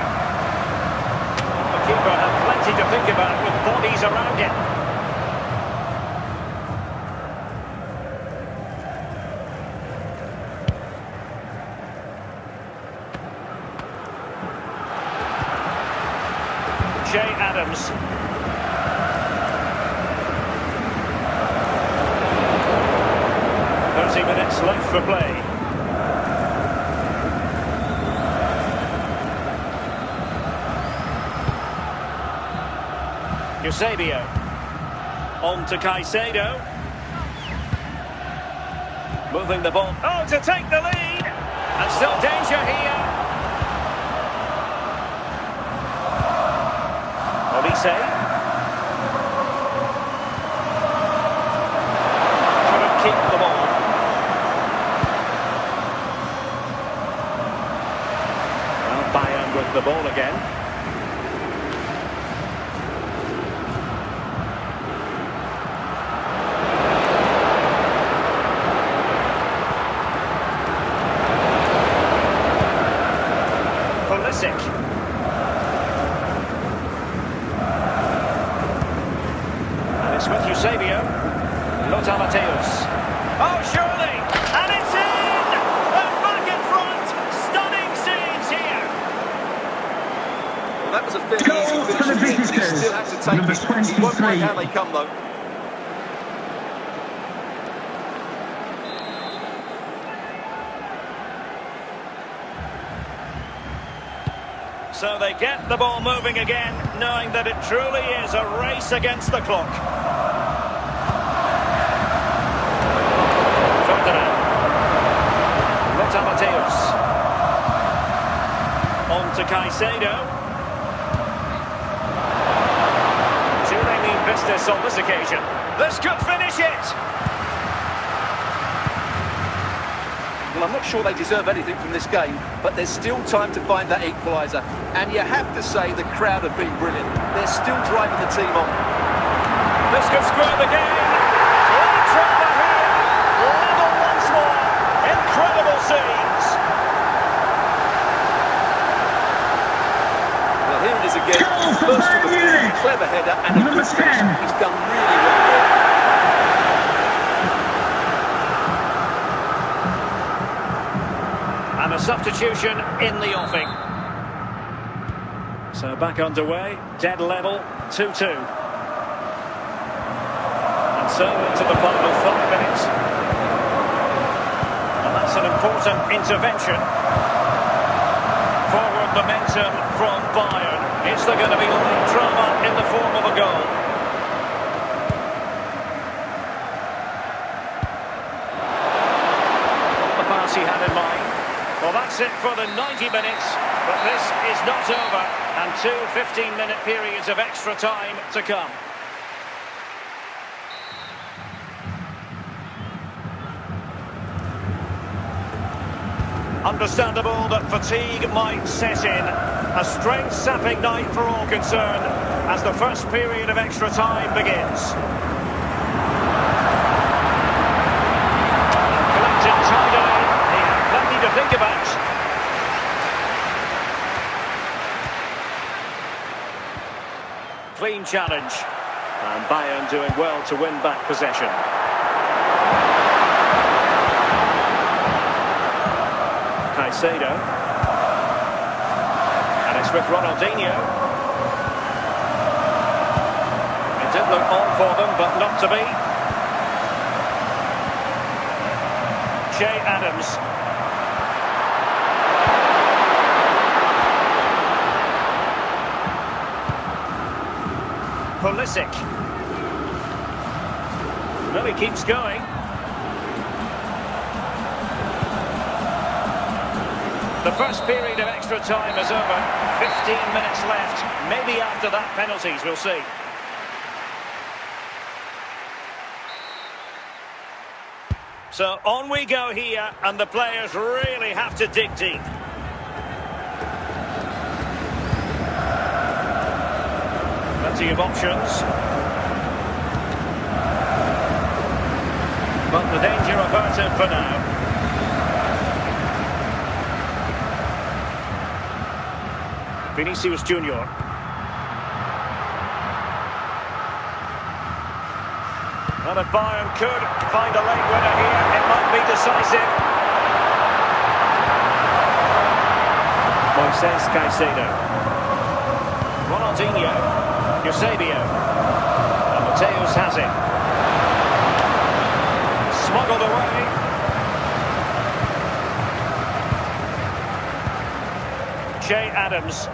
The keeper had plenty to think about with bodies around him. Adams. 30 minutes left for play. Eusebio. On to Caicedo. Moving the ball. Oh, to take the lead! And still danger here. Couldn't keep the ball. Well, Bayern with the ball again. Pulisic. With Eusebio, Lothar Matthäus. Oh, surely! And it's in! And back in front! Stunning scenes here! Well, that was a fairly easy finish. He still had to take it. He won't mind how they come, though. So they get the ball moving again, knowing that it truly is a race against the clock. Lothar Matthäus. On to Caicedo. Do they mean business on this occasion? This could finish it! Well, I'm not sure they deserve anything from this game, but there's still time to find that equaliser. And you have to say the crowd have been brilliant. They're still driving the team on. This could square the game. Trouble here. Level once more. Incredible scenes. Well, here it is again. First to the ball, clever header and a good finish. He's done really well there. And a substitution in the offing. So back underway, dead level, 2-2. And so into the final 5 minutes. And that's an important intervention. Forward momentum from Bayern. Is there going to be late drama in the form of a goal? The pass he had in mind. Well, that's it for the 90 minutes, but this is not over, and 2 15-minute periods of extra time to come. Understandable that fatigue might set in. A strength-sapping night for all concerned as the first period of extra time begins. Collected tidily. He had plenty to think about. Clean challenge. And Bayern doing well to win back possession. Caicedo. And it's with Ronaldinho. It did look on for them, but not to be. Adams. Pulisic. Well, he keeps going. The first period of extra time is over. 15 minutes left. Maybe after that, penalties, we'll see. So on we go here, and the players really have to dig deep. Plenty of options. But the danger averted for now. Vinicius Junior. Well, if Bayern could find a late winner here, it might be decisive. Moises Caicedo. Ronaldinho. Eusebio. And Mateus has it. Smuggled away. Che Adams.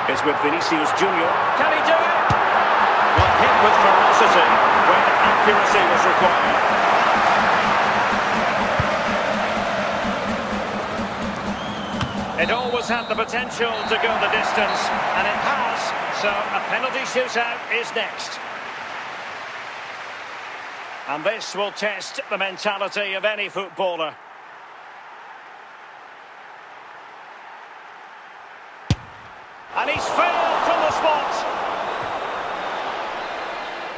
Is with Vinicius Junior. Can he do it? Well, hit with ferocity when accuracy was required. It always had the potential to go the distance, and it has, so a penalty shootout is next. And this will test the mentality of any footballer. And he's failed from the spot.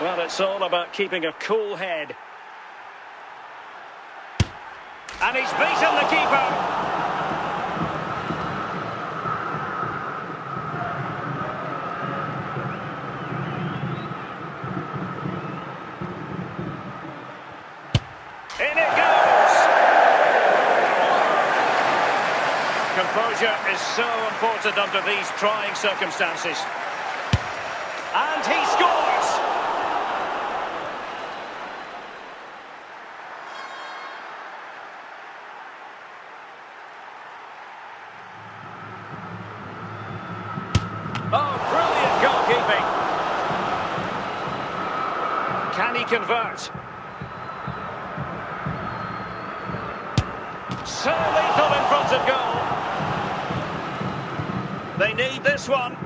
Well, it's all about keeping a cool head. And he's beaten the keeper. In it goes. Composure is so important under these trying circumstances. And he scores! Oh, brilliant goalkeeping. Can he convert? So lethal in front of goal. They need this one.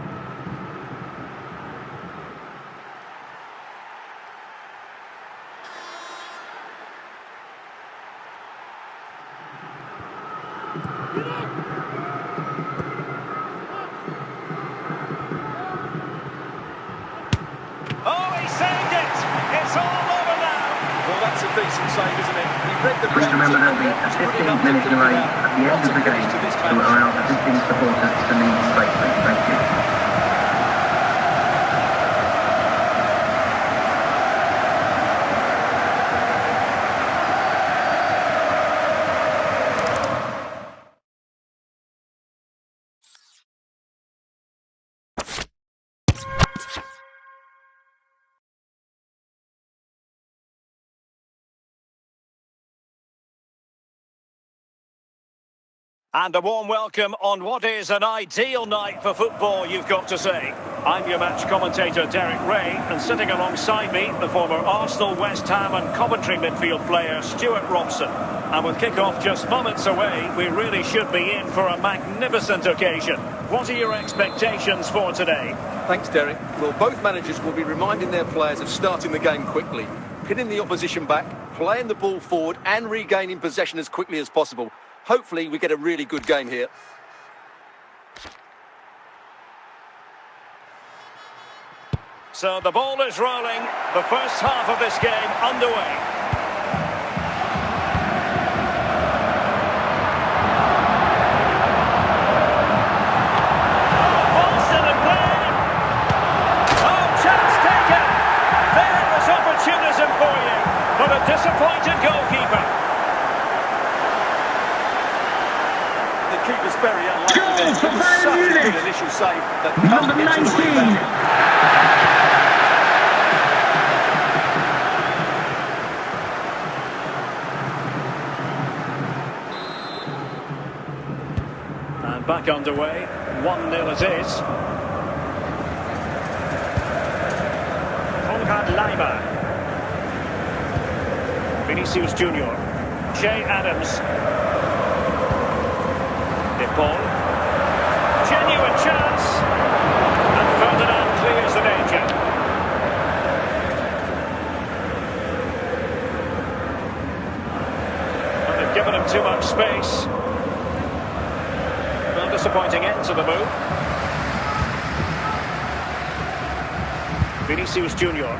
Oh, he saved it! It's all over now. Well, that's a decent save, isn't it? He read the Just remember there'll be a 15-minute delay at the end of the game to allow the visiting supporters to leave safely. Thank you. And a warm welcome on what is an ideal night for football, you've got to say. I'm your match commentator, Derek Ray, and sitting alongside me, the former Arsenal, West Ham and Coventry midfield player, Stuart Robson. And with kick-off just moments away, we really should be in for a magnificent occasion. What are your expectations for today? Thanks, Derek. Well, both managers will be reminding their players of starting the game quickly, pinning the opposition back, playing the ball forward and regaining possession as quickly as possible. Hopefully we get a really good game here. So the ball is rolling, the first half of this game underway. Boston and play. Oh, chance taken. There was opportunism for you, but a disappointed goalkeeper. Keeper's very unlucky there. It was such a good initial save that Number 19. And back underway, 1-0 it is. Lima. Vinicius Junior. Che Adams. De Paul. Genuine chance. And Ferdinand clears the danger. And they've given him too much space. Well, disappointing end to the move. Vinicius Junior.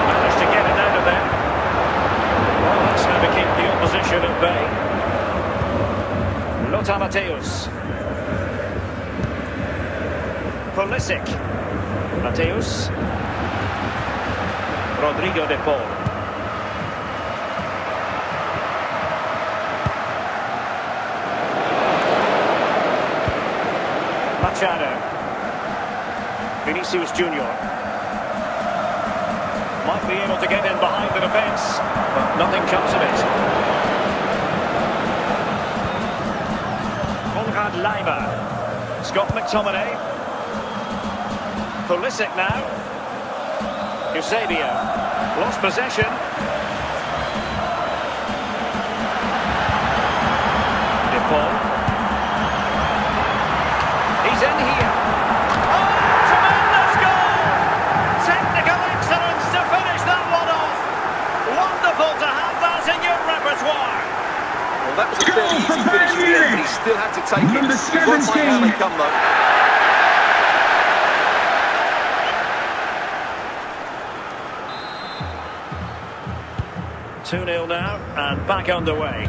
Managed to get it out of there. Well, that's going to keep the opposition at bay. Lothar Matthäus. Pulisic. Matthäus. Rodrigo de Paul. Machado. Vinicius Junior. Might be able to get in behind the defence, but nothing comes of it. Konrad Lima. Scott McTominay. Pulisic now. Eusebio. Lost possession. De Paul. He's in here. Oh, tremendous goal! Technical excellence to finish that one off. Wonderful to have that in your repertoire. Well, that was a fairly easy finish for him, but he still had to take it. Number 17. Won't mind how they come, though. Two 2-0 now, and back underway.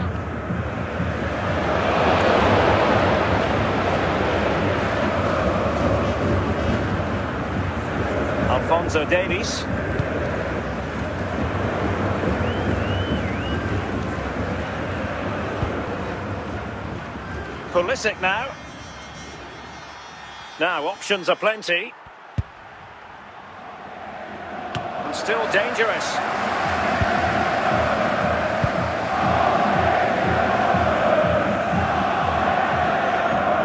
Alphonso Davies. Pulisic now. Now, options are plenty. And still dangerous.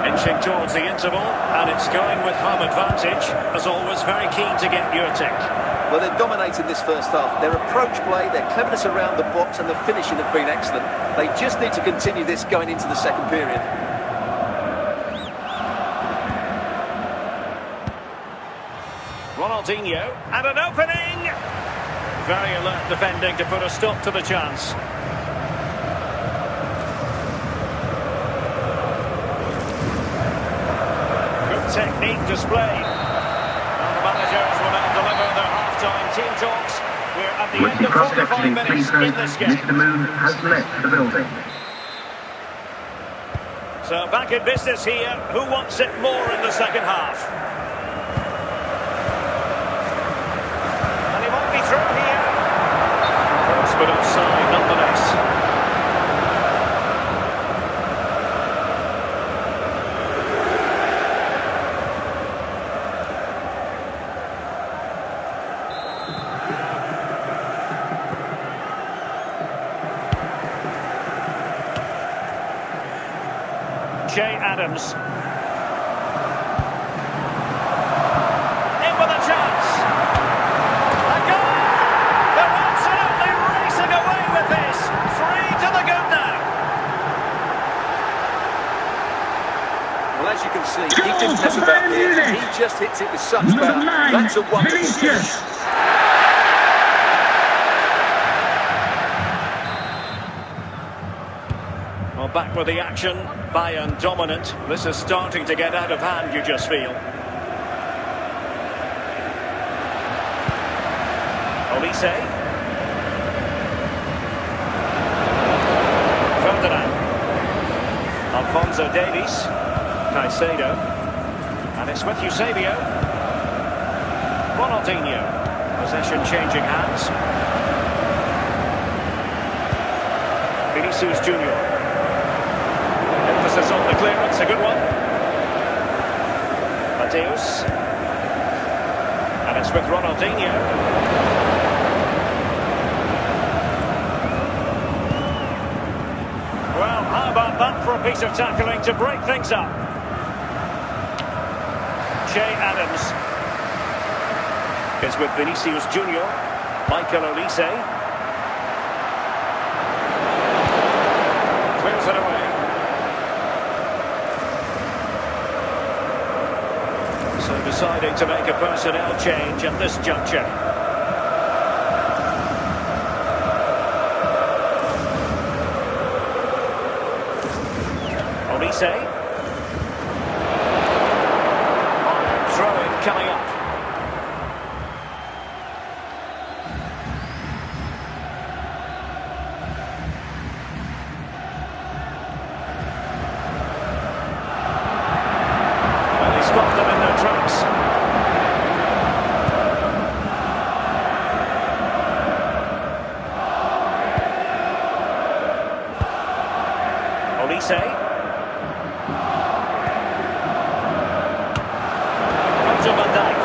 Inching towards the interval, and it's going with home advantage. As always, very keen to get your take. Well, they've dominated this first half. Their approach play, their cleverness around the box and the finishing have been excellent. They just need to continue this going into the second period. Ronaldinho, and an opening! Very alert defending to put a stop to the chance. Technique display. Well, the managers will now deliver their half-time team talks. We're at the With end the of 45 prospecting, minutes please in note, this game. Mr. Moon has left the building. So back in business here. Who wants it more in the second half? And he won't be through here. Close but offside nonetheless. Che Adams. In with a chance. A goal! They're absolutely racing away with this. 3 to the good now. Well, as you can see, he didn't mess about here. He just hits it with such Number power. 9, That's a wonderful Vinicius. finish. Well, back with the action. Bayern dominant. This is starting to get out of hand, you just feel. Olise. Ferdinand. Alphonso Davies. Caicedo. And it's with Eusebio. Ronaldinho. Possession changing hands. Vinicius Junior. Emphasis on the clearance, a good one. Matthäus. And it's with Ronaldinho. Well, how about that for a piece of tackling to break things up? Che Adams is with Vinicius Junior. Michael Olise clears it away. So deciding to make a personnel change at this juncture. Olise. Throw-in coming up. Well, he stopped them in their tracks. Olise. Van Dijk.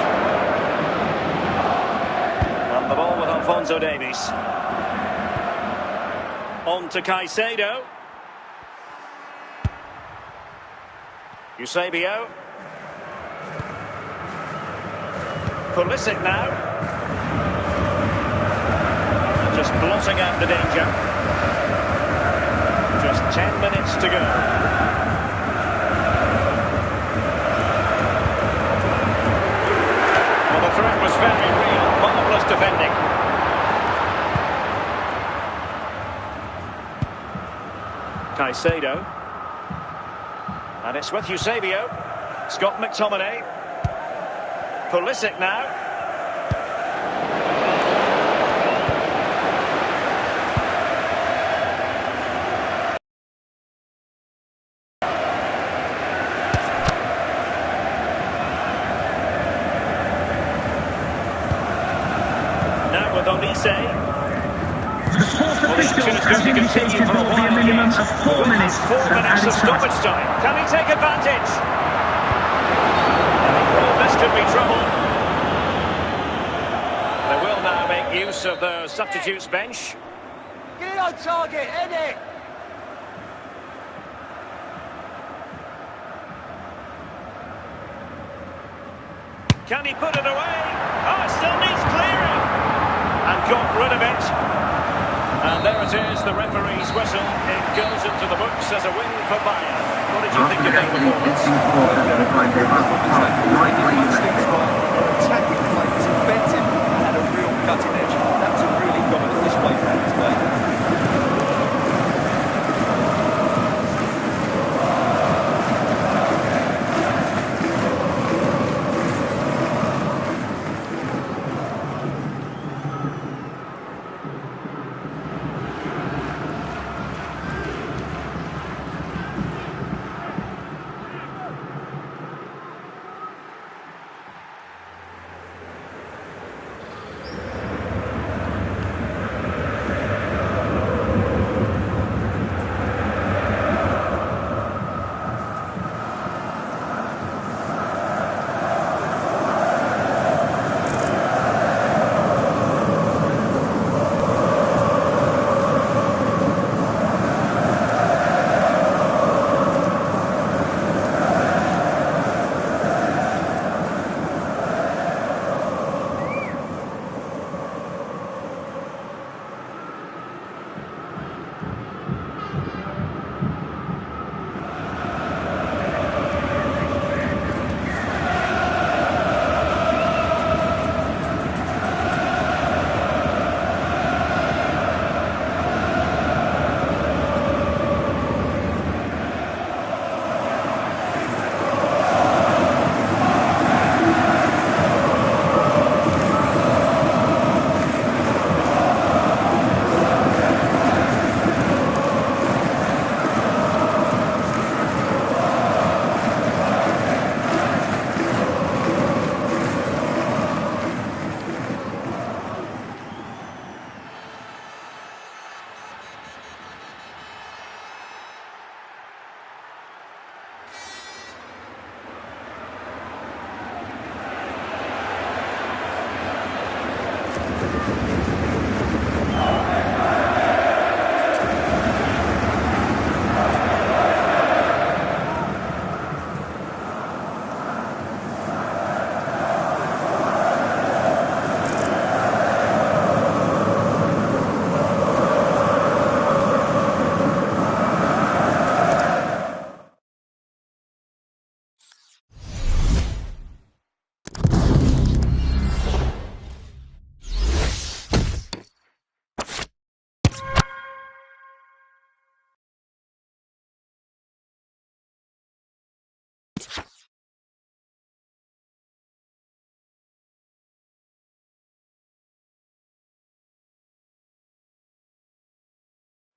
And the ball with Alphonso Davies. On to Caicedo. Eusebio. Pulisic now. Just blotting out the danger. Just 10 minutes to go. The threat was very real, marvellous defending. Caicedo. And it's with Eusebio. Scott McTominay. Pulisic now. With Olise. The fourth official has indicated there will be a minimum of 4 minutes of added stoppage time. Can he take advantage? Oh, this could be trouble. They will now make use of the substitutes bench. Get it on target, Eddie! Can he put it away? Oh, it still needs clearing. And got rid of it. And there it is, the referee's whistle. It goes into the books as a win for Bayern. What did you think of that performance? Attacking play was inventive and had a real cutting edge. That was a really dominant display for him today.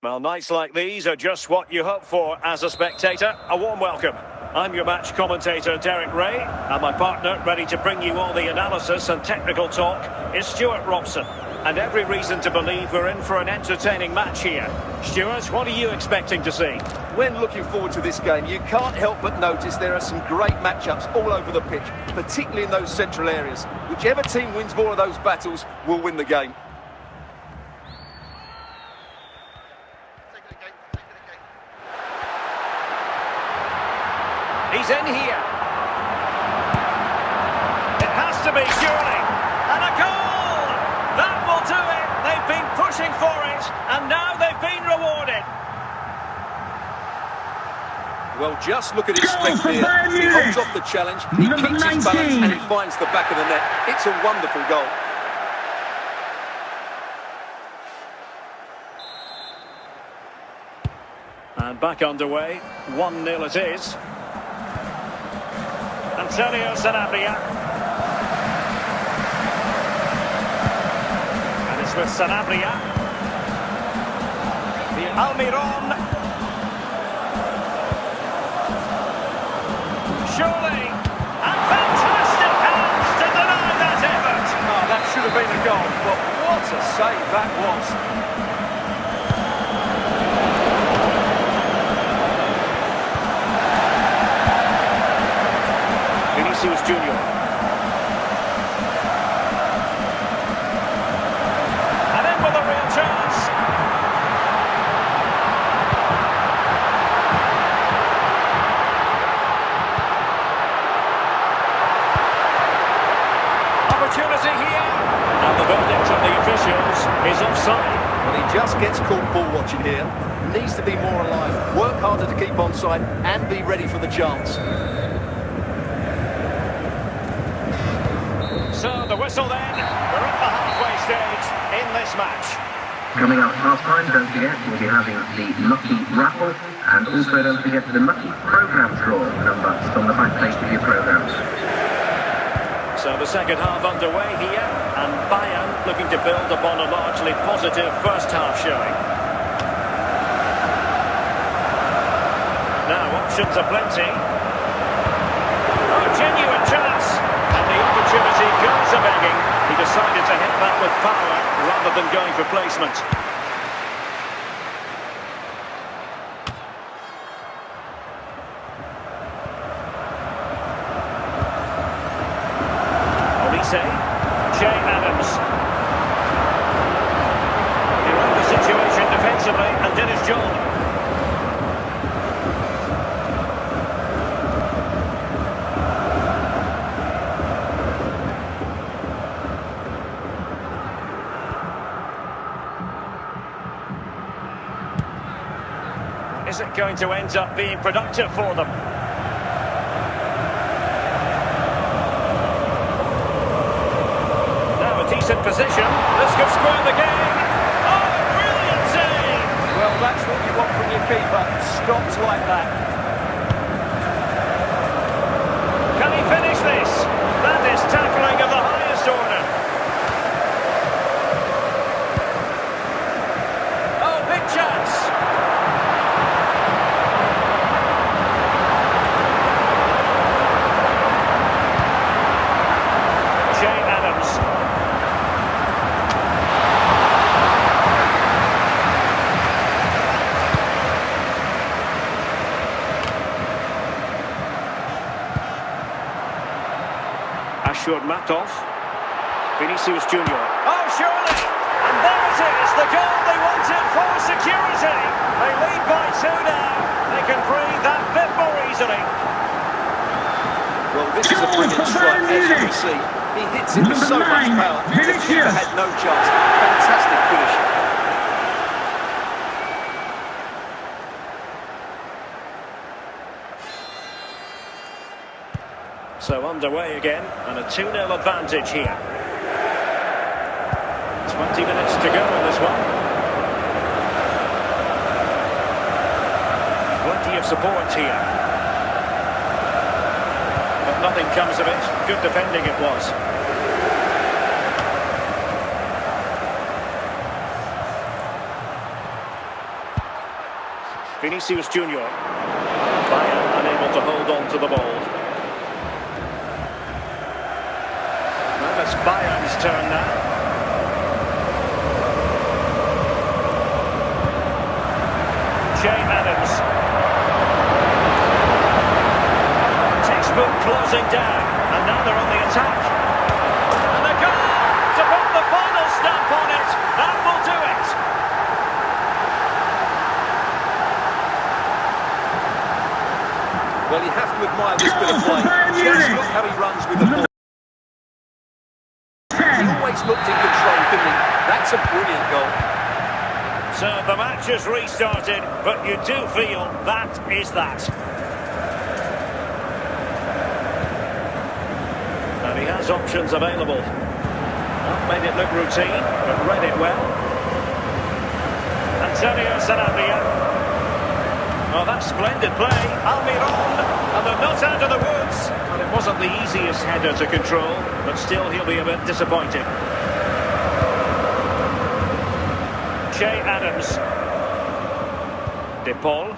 Well, nights like these are just what you hope for as a spectator. A warm welcome. I'm your match commentator, Derek Ray, and my partner, ready to bring you all the analysis and technical talk, is Stuart Robson. And every reason to believe we're in for an entertaining match here. Stuart, what are you expecting to see? When looking forward to this game, you can't help but notice there are some great matchups all over the pitch, particularly in those central areas. Whichever team wins more of those battles will win the game. He's in here. It has to be, surely. And a goal! That will do it. They've been pushing for it, and now they've been rewarded. Well, just look at his strength here. He holds off the challenge, he keeps his balance, and he finds the back of the net. It's a wonderful goal. And back underway. 1-0 it is. Antonio Sanabria. And it's with Sanabria. Almiron. Surely. And fantastic hands to deny that effort. Oh, that should have been a goal, but what a save that was. Vinicius Junior. And in with a real chance. Opportunity here. And the verdict of the officials is offside. Well, he just gets caught ball watching here. Needs to be more alive, work harder to keep onside, and be ready for the chance. So the whistle then, we're at the halfway stage in this match. Coming up half-time, don't forget, we'll be having the Lucky Raffle, and also don't forget the Lucky Programme Draw number on the back page of your programmes. So the second half underway here, and Bayern looking to build upon a largely positive first half showing. Now options are plenty. Oh, genuine chance. And the opportunity goes a-begging. He decided to hit that with power rather than going for placement. Olise. Jay Adams. He read the situation defensively and did his job. Is it going to end up being productive for them? Now a decent position. This could square the game. Oh, brilliant save! Well, that's what you want from your keeper. Stops like that. Can he finish this? That is tackling of the highest order. Oh, big chance. Assured Matov. Vinicius Junior. Oh, surely! And there it is, the goal they wanted for security. They lead by 2 now. They can breathe that bit more easily. Well, this is a brilliant strike, as you can see. He hits it with so much power. The keeper had no chance. Fantastic finish. So underway again, and a 2-0 advantage here. 20 minutes to go in this one. Plenty of support here. But nothing comes of it. Good defending it was. Vinicius Junior. Bayern unable to hold on to the ball. Well, it's Bayern's turn now. Adams. Textbook closing down, and now they're on the attack. And the goal to put the final stamp on it. That will do it. Well, you have to admire this bit of play. Just look how he runs with the ball. He always looked in control, didn't he? That's a brilliant goal. So the match has restarted, but you do feel that is that. And he has options available. Not made it look routine, but read it well. Antonio Sarabia. Oh, that's splendid play. Almiron, and they're not out of the woods. Well, it wasn't the easiest header to control, but still he'll be a bit disappointed. Adams. De Paul.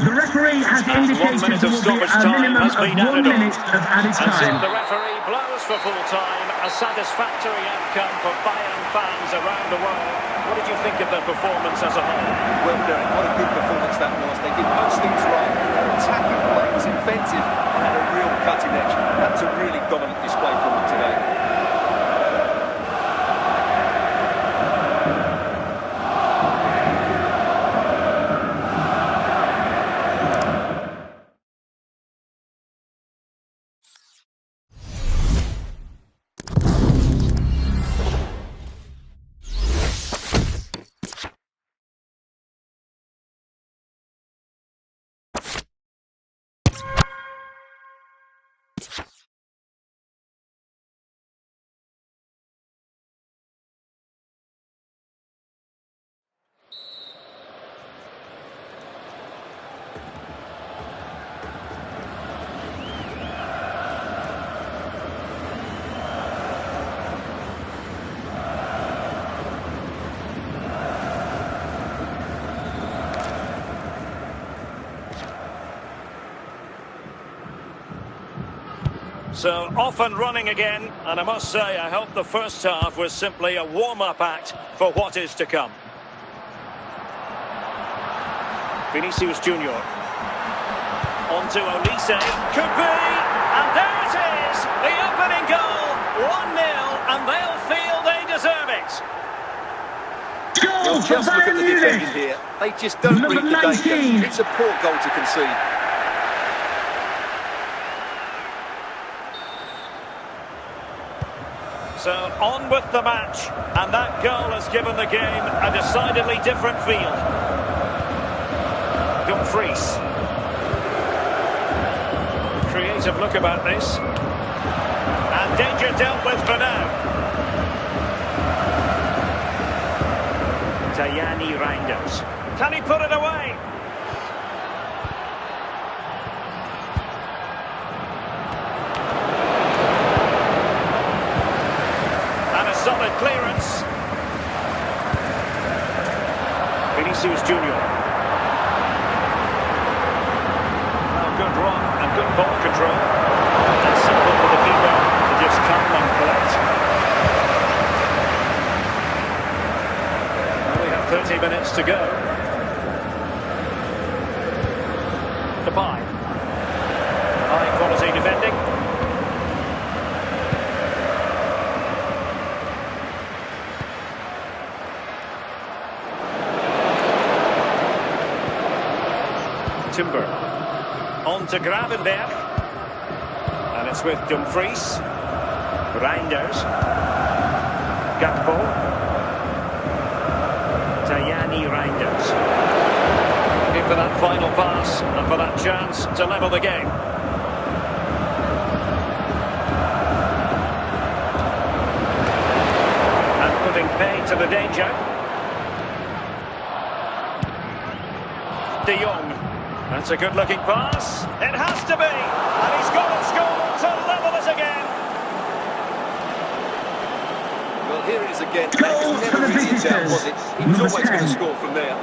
The referee has indicated there will be a minimum of 1 minute of added And so time. the referee blows for full time. A satisfactory outcome for Bayern fans around the world. What did you think of their performance as a whole? Well, Derek, what a good performance that was. They did most things right. Their attacking play was inventive and had a real cutting edge. That's a really dominant display from them today. So off and running again, and I must say I hope the first half was simply a warm-up act for what is to come. Vinicius Junior. On to Olise. Could be, and there it is! The opening goal, 1-0, and they'll feel they deserve it. Well, just look at the defending here. They just don't read the danger. It's a poor goal to concede. So on with the match, and that goal has given the game a decidedly different feel. Dumfries. Creative look about this. And danger dealt with for now. Tajani Reinders. Can he put it away? Solid clearance. Vinicius Junior. Well, good run and good ball control. And simple for the keeper to just come and collect. Well, we have 30 minutes to go. Depay. High quality defending. Timber. On to Gravenberg. And it's with Dumfries. Reinders. Gakpo. Tajani Reinders. Looking for that final pass and for that chance to level the game. And putting paid to the danger. De Jong. That's a good-looking pass. It has to be. And he's got it scored to level it again. Well, here it is again. That was never really in doubt, was it? He was always going to score from there.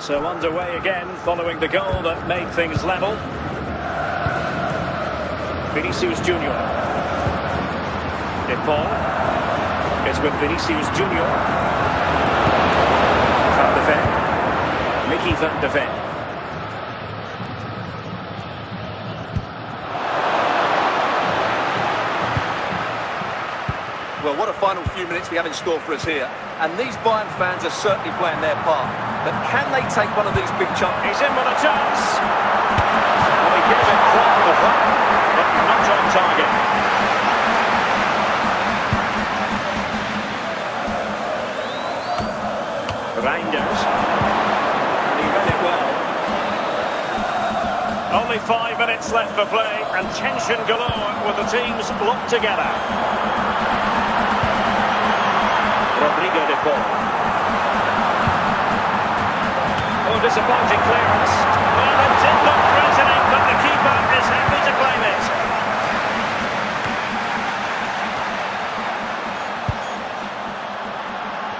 So underway again, following the goal that made things level. Vinicius Junior. De Paul is with Vinicius Junior. Van de Ven. Mickey van de Ven. Well, what a final few minutes we have in store for us here. And these Bayern fans are certainly playing their part. But can they take one of these big chunks? He's in with a chance. Well, he gives it from the back, but not on target. Reinders. And he read it well. Only 5 minutes left for play, and tension galore with the teams locked together. Rodrigo de Paul. Oh, disappointing clearance. Well, it did look threatening, but the keeper is happy to claim it.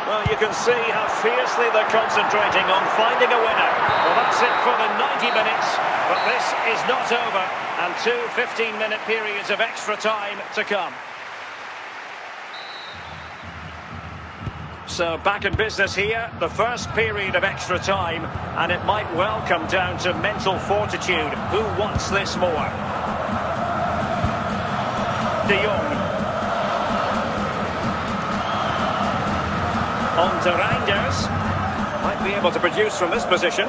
Well, you can see how fiercely they're concentrating on finding a winner. Well, that's it for the 90 minutes, but this is not over, and 2 15-minute periods of extra time to come. So back in business here, the first period of extra time, and it might well come down to mental fortitude. Who wants this more? De Jong. On to Reinders. Might be able to produce from this position.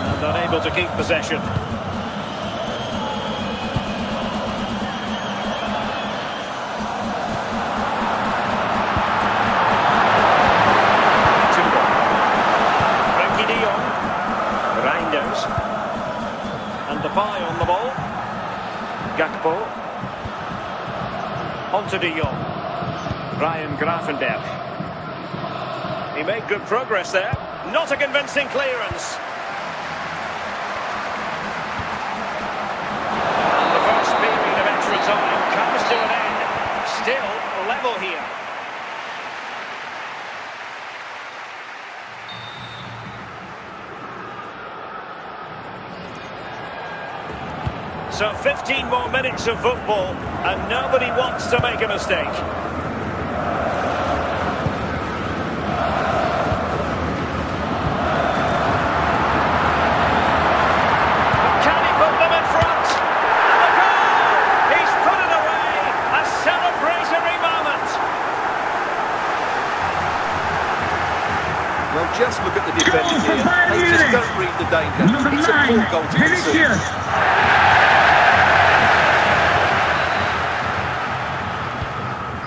And unable to keep possession. On the ball. Gakpo. On to De Jong. Ryan Gravenberch. He made good progress there. Not a convincing clearance. And the first period of extra time comes to an end. Still level here. So 15 more minutes of football, and nobody wants to make a mistake. But can he put them in front? And the goal! He's put it away! A celebratory moment! Well, just look at the defenders here. They just don't read the danger. It's a poor goal to concede.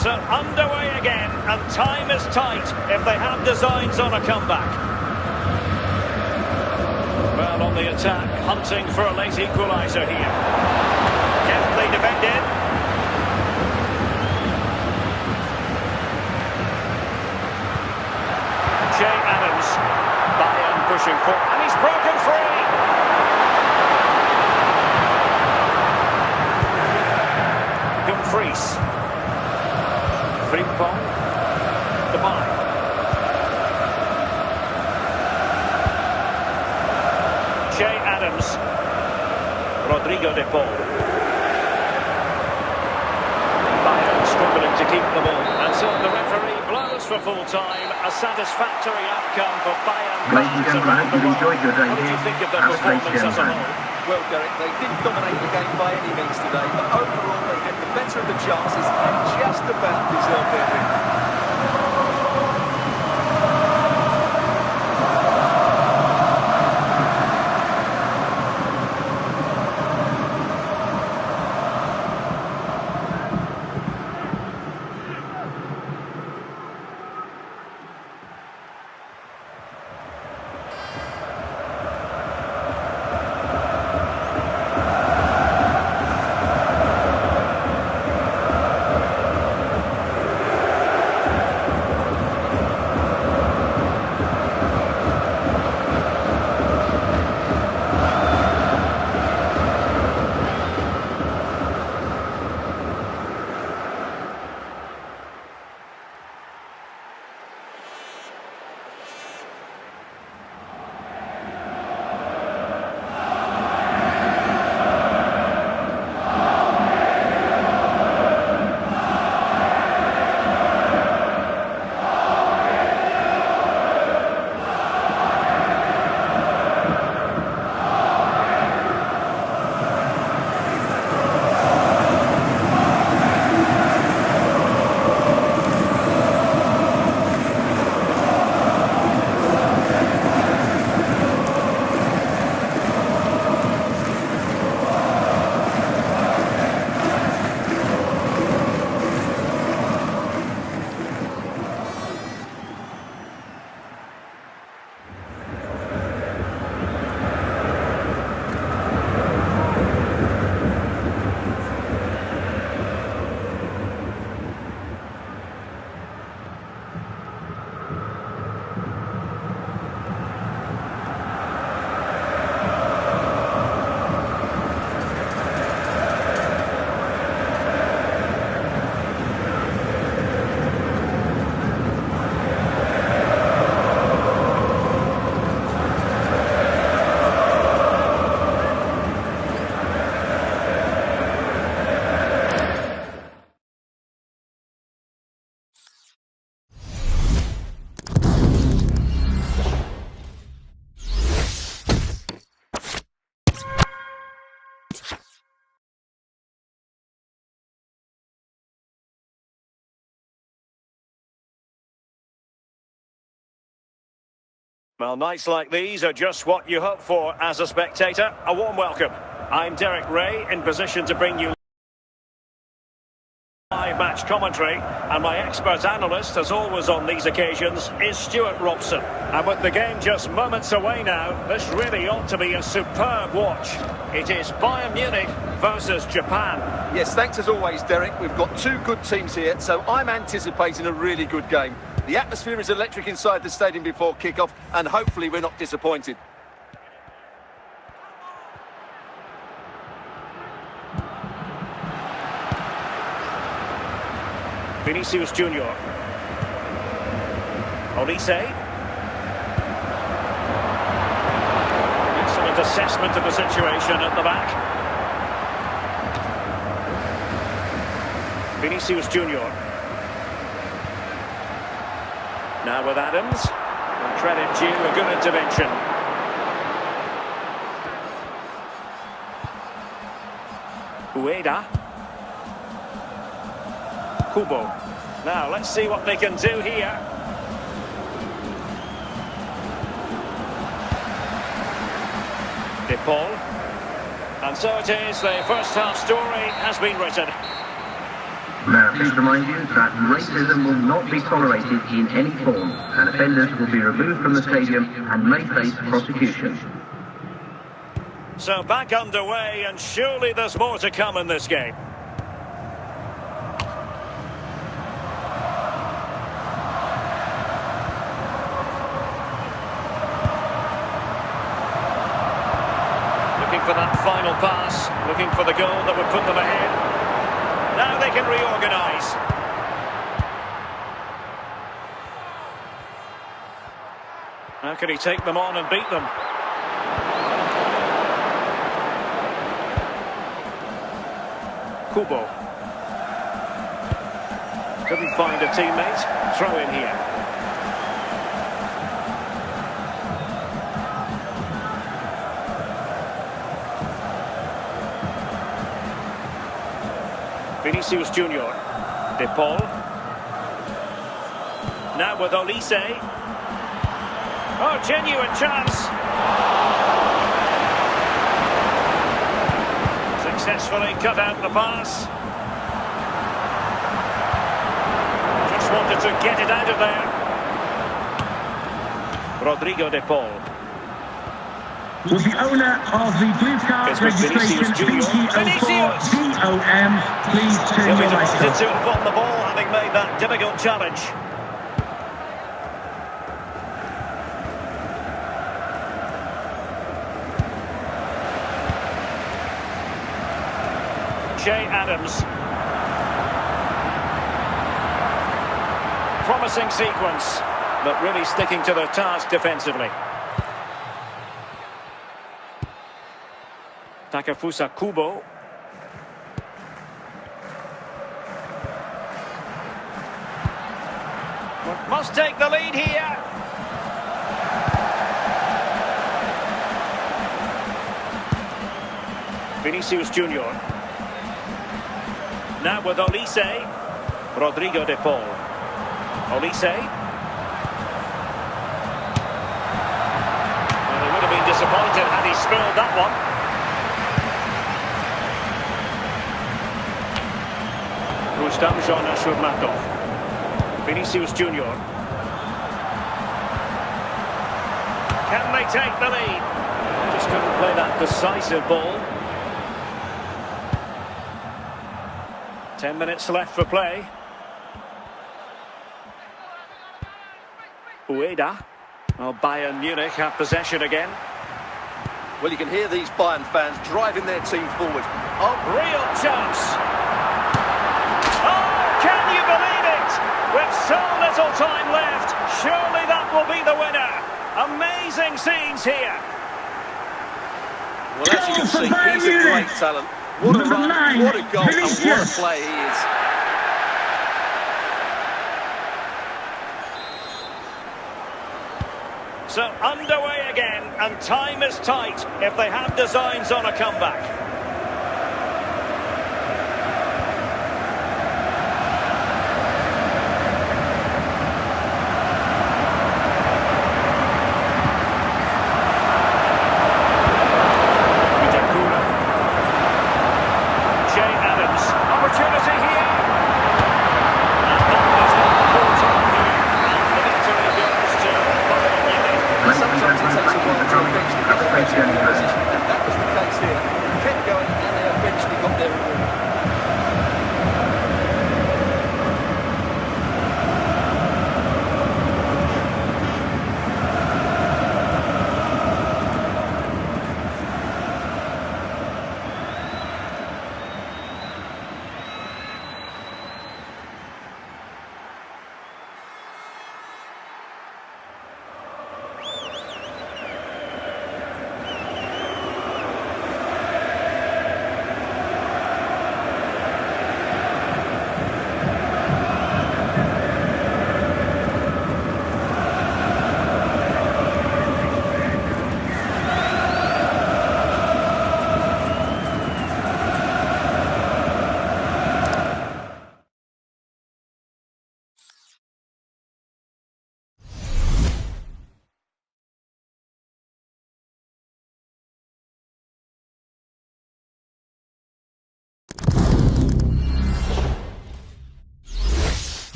So underway again, and time is tight if they have designs on a comeback. Well, on the attack, hunting for a late equaliser here. Deftly defended. Jay Adams. Bayern pushing forward, and he's broken free. Dumfries. Frimpong, the ball. Jay Adams, Rodrigo de Paul. Bayern struggling to keep the ball, and so the referee blows for full time. A satisfactory outcome for Bayern. Ladies and gentlemen, I hope you've enjoyed your day What do here. you think of the Have a great performance as a game. whole? Well, Derek, they didn't dominate the game by any means today, but overall they had the better of the chances and just about deserved their win. Well, nights like these are just what you hope for as a spectator. A warm welcome. I'm Derek Ray, in position to bring you live match commentary, and my expert analyst, as always on these occasions, is Stuart Robson. And with the game just moments away now, this really ought to be a superb watch. It is Bayern Munich versus Japan. Yes, thanks as always, Derek. We've got two good teams here, so I'm anticipating a really good game. The atmosphere is electric inside the stadium before kick-off, and hopefully we're not disappointed. Vinicius Junior. Olise. Excellent assessment of the situation at the back. Vinicius Junior. Now with Adams. And credit due, a good intervention. Ueda. Kubo. Now, let's see what they can do here. De Paul. And so it is, the first half story has been written. Now, please remind you that racism will not be tolerated in any form, and offenders will be removed from the stadium and may face prosecution. So back underway, and surely there's more to come in this game. For that final pass, looking for the goal that would put them ahead. Now they can reorganise. How can he take them on and beat them? Kubo. Couldn't find a teammate. Throw in here. Vinicius Junior. De Paul. Now with Olise. Oh, genuine chance. Successfully cut out the pass. Just wanted to get it out of there. Rodrigo De Paul. Will the owner of the blue card registration BG04DOM please turn He'll be your lights delighted off? to have won the ball, having made that difficult challenge. Che Adams. Promising sequence, but really sticking to their task defensively. Takefusa Kubo. Must take the lead here. Vinicius Junior. Now with Olise. Rodrigo De Paul. Olise. Well, he would have been disappointed had he spilled that one. Rustam Shurmatov. Vinicius Junior. Can they take the lead? Just couldn't play that decisive ball. 10 minutes left for play. Ueda. Well, Bayern Munich have possession again. Well, you can hear these Bayern fans driving their team forward. Oh, real chance. Can you believe it? With so little time left, surely that will be the winner. Amazing scenes here. Well, as you can see, he's a great talent. What a run, what a goal, and what a player he is. So underway again, and time is tight if they have designs on a comeback.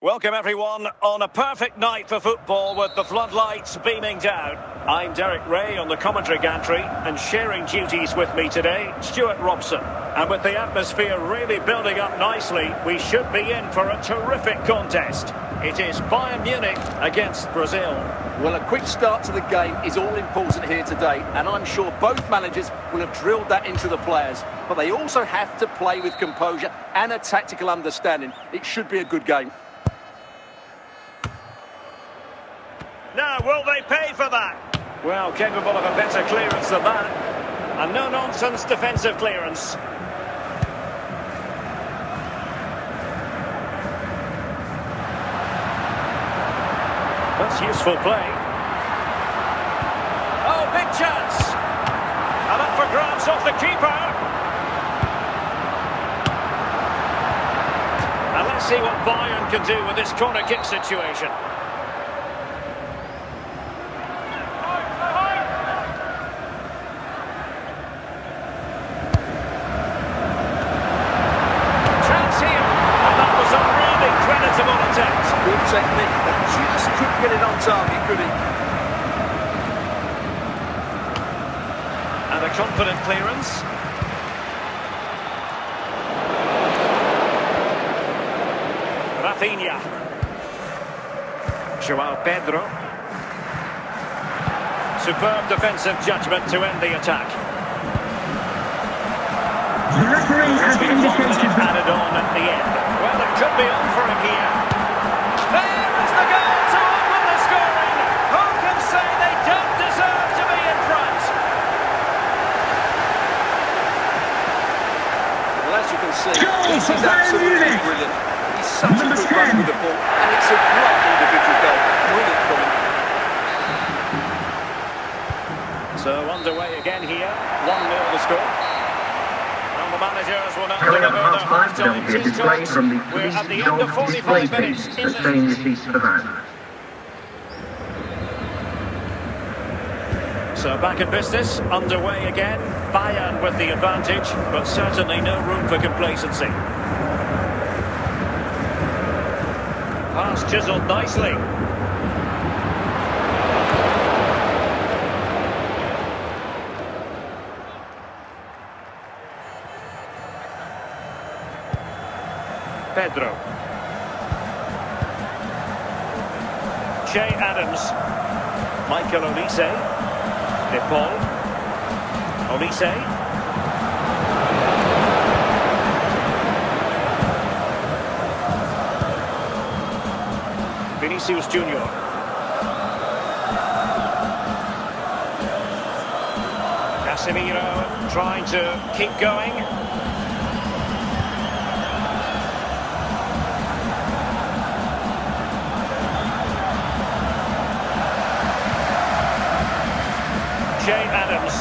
Welcome everyone on a perfect night for football with the floodlights beaming down. I'm Derek Ray on the commentary gantry, and sharing duties with me today, Stuart Robson. And with the atmosphere really building up nicely, we should be in for a terrific contest. It is Bayern Munich against Brazil. Well, a quick start to the game is all important here today, and I'm sure both managers will have drilled that into the players. But they also have to play with composure and a tactical understanding. It should be a good game. Now, will they pay for that? Well, capable of a better clearance than that. A no-nonsense defensive clearance. That's useful play. Oh, big chance. And up for grabs off the keeper. And let's see what Bayern can do with this corner kick situation. Good technique, but just couldn't get it on target, could he? And a confident clearance. Rafinha. João Pedro. Superb defensive judgment to end the attack. The referee has indicated that added on at the end. Well, it could be on for him here. There is the goal to open the scoring. Who can say they don't deserve to be in front? Well, as you can see, Goal this for is Bayern absolutely Munich. brilliant. He's such Number a good run 10. with the ball, and it's a great individual goal. Brilliant from him. So underway again here. 1-0 the score. And the managers will now Coming up deliver their half-time, there will half-time be a display team from the talks. We're police at the end of dog display 45 minutes case. in The this. same receipts for that. So back in business, underway again. Bayern with the advantage, but certainly no room for complacency. Pass chiselled nicely. Pedro. Che Adams. Michael Olise. De Paul. Olise. Vinicius Junior. Casemiro trying to keep going. Che Adams.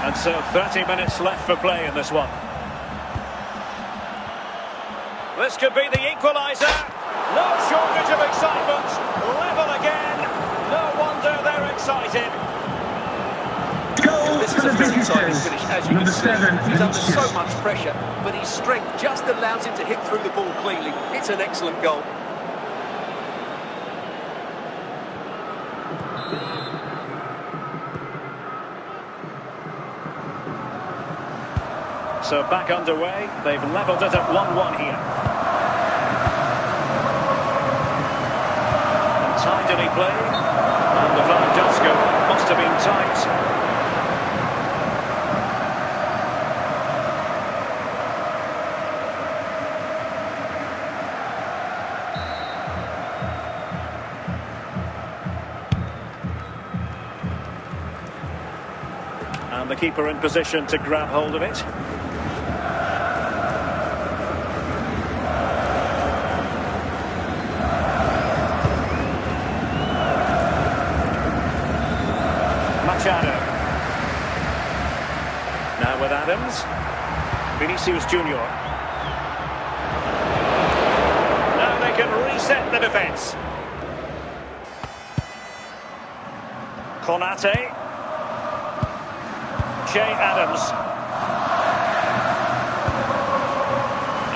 And so 30 minutes left for play in this one. This could be the equaliser. No shortage of excitement. Level again. No wonder they're excited. goal This for is the a very tidy visitors. finish, as you Number can see. 7, He's under so Vinicius. much pressure, but his strength just allows him to hit through the ball cleanly. It's an excellent goal. So back underway. They've levelled it at 1-1 here. And tidily played. And the flag does go. Must have been tight. And the keeper in position to grab hold of it. Machado. Now with Adams. Vinicius Junior. Now they can reset the defence. Konate. Che Adams.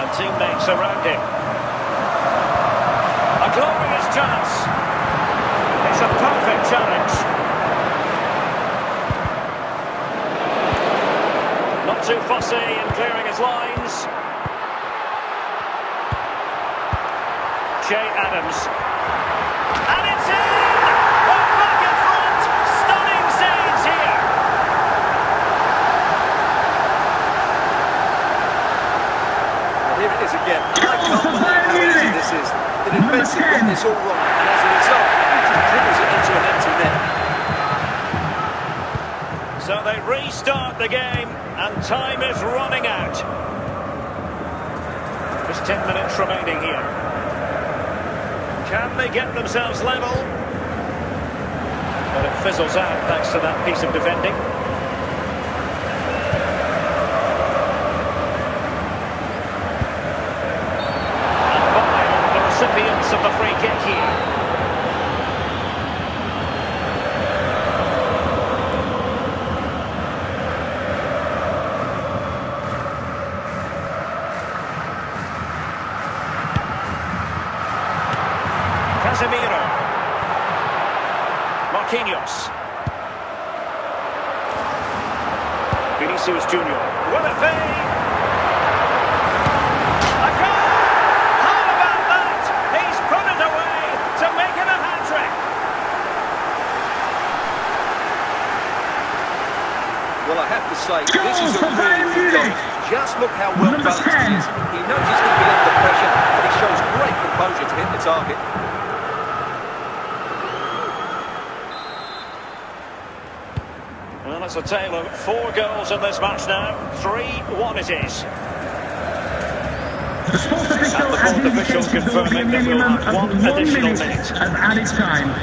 And teammates around him. glorious chance. It's a perfect challenge. Not too fussy in clearing his lines. Jay Adams. And it's in! Oh, back in front! Stunning scenes here! Well, here it is again. I can't believe how easy this is. The defence have got this all wrong, and as a result, he just dribbles it into an empty net. So they restart the game, and time is running out. Just 10 minutes remaining here. Can they get themselves level? But it fizzles out thanks to that piece of defending. And by the recipients of the free kick here. Casemiro. Marquinhos. Vinicius Junior. Will it be? A goal! How about that? He's put it away to make it a hat-trick. Well, I have to say, this is a really good goal. Just look how well balanced he is. He knows he's going to be under pressure, but he shows great composure to hit the target. Well, it's a tale of 4 goals in this match now. 3-1 it is. The sports official has indicated there will be a minimum of 1 minute of added time.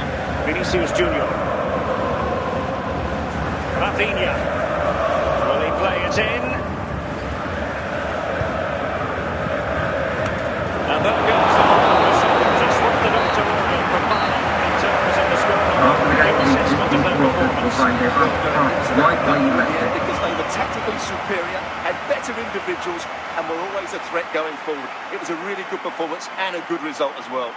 Vinicius Junior. Rafinha. Will he play it in? And there goes the ball. Just what the doctor ordered from Bala in terms of the score. After the game, Your assessment of their will performance. find their right where you left it. Because they were tactically superior, had better individuals, and were always a threat going forward. It was a really good performance and a good result as well.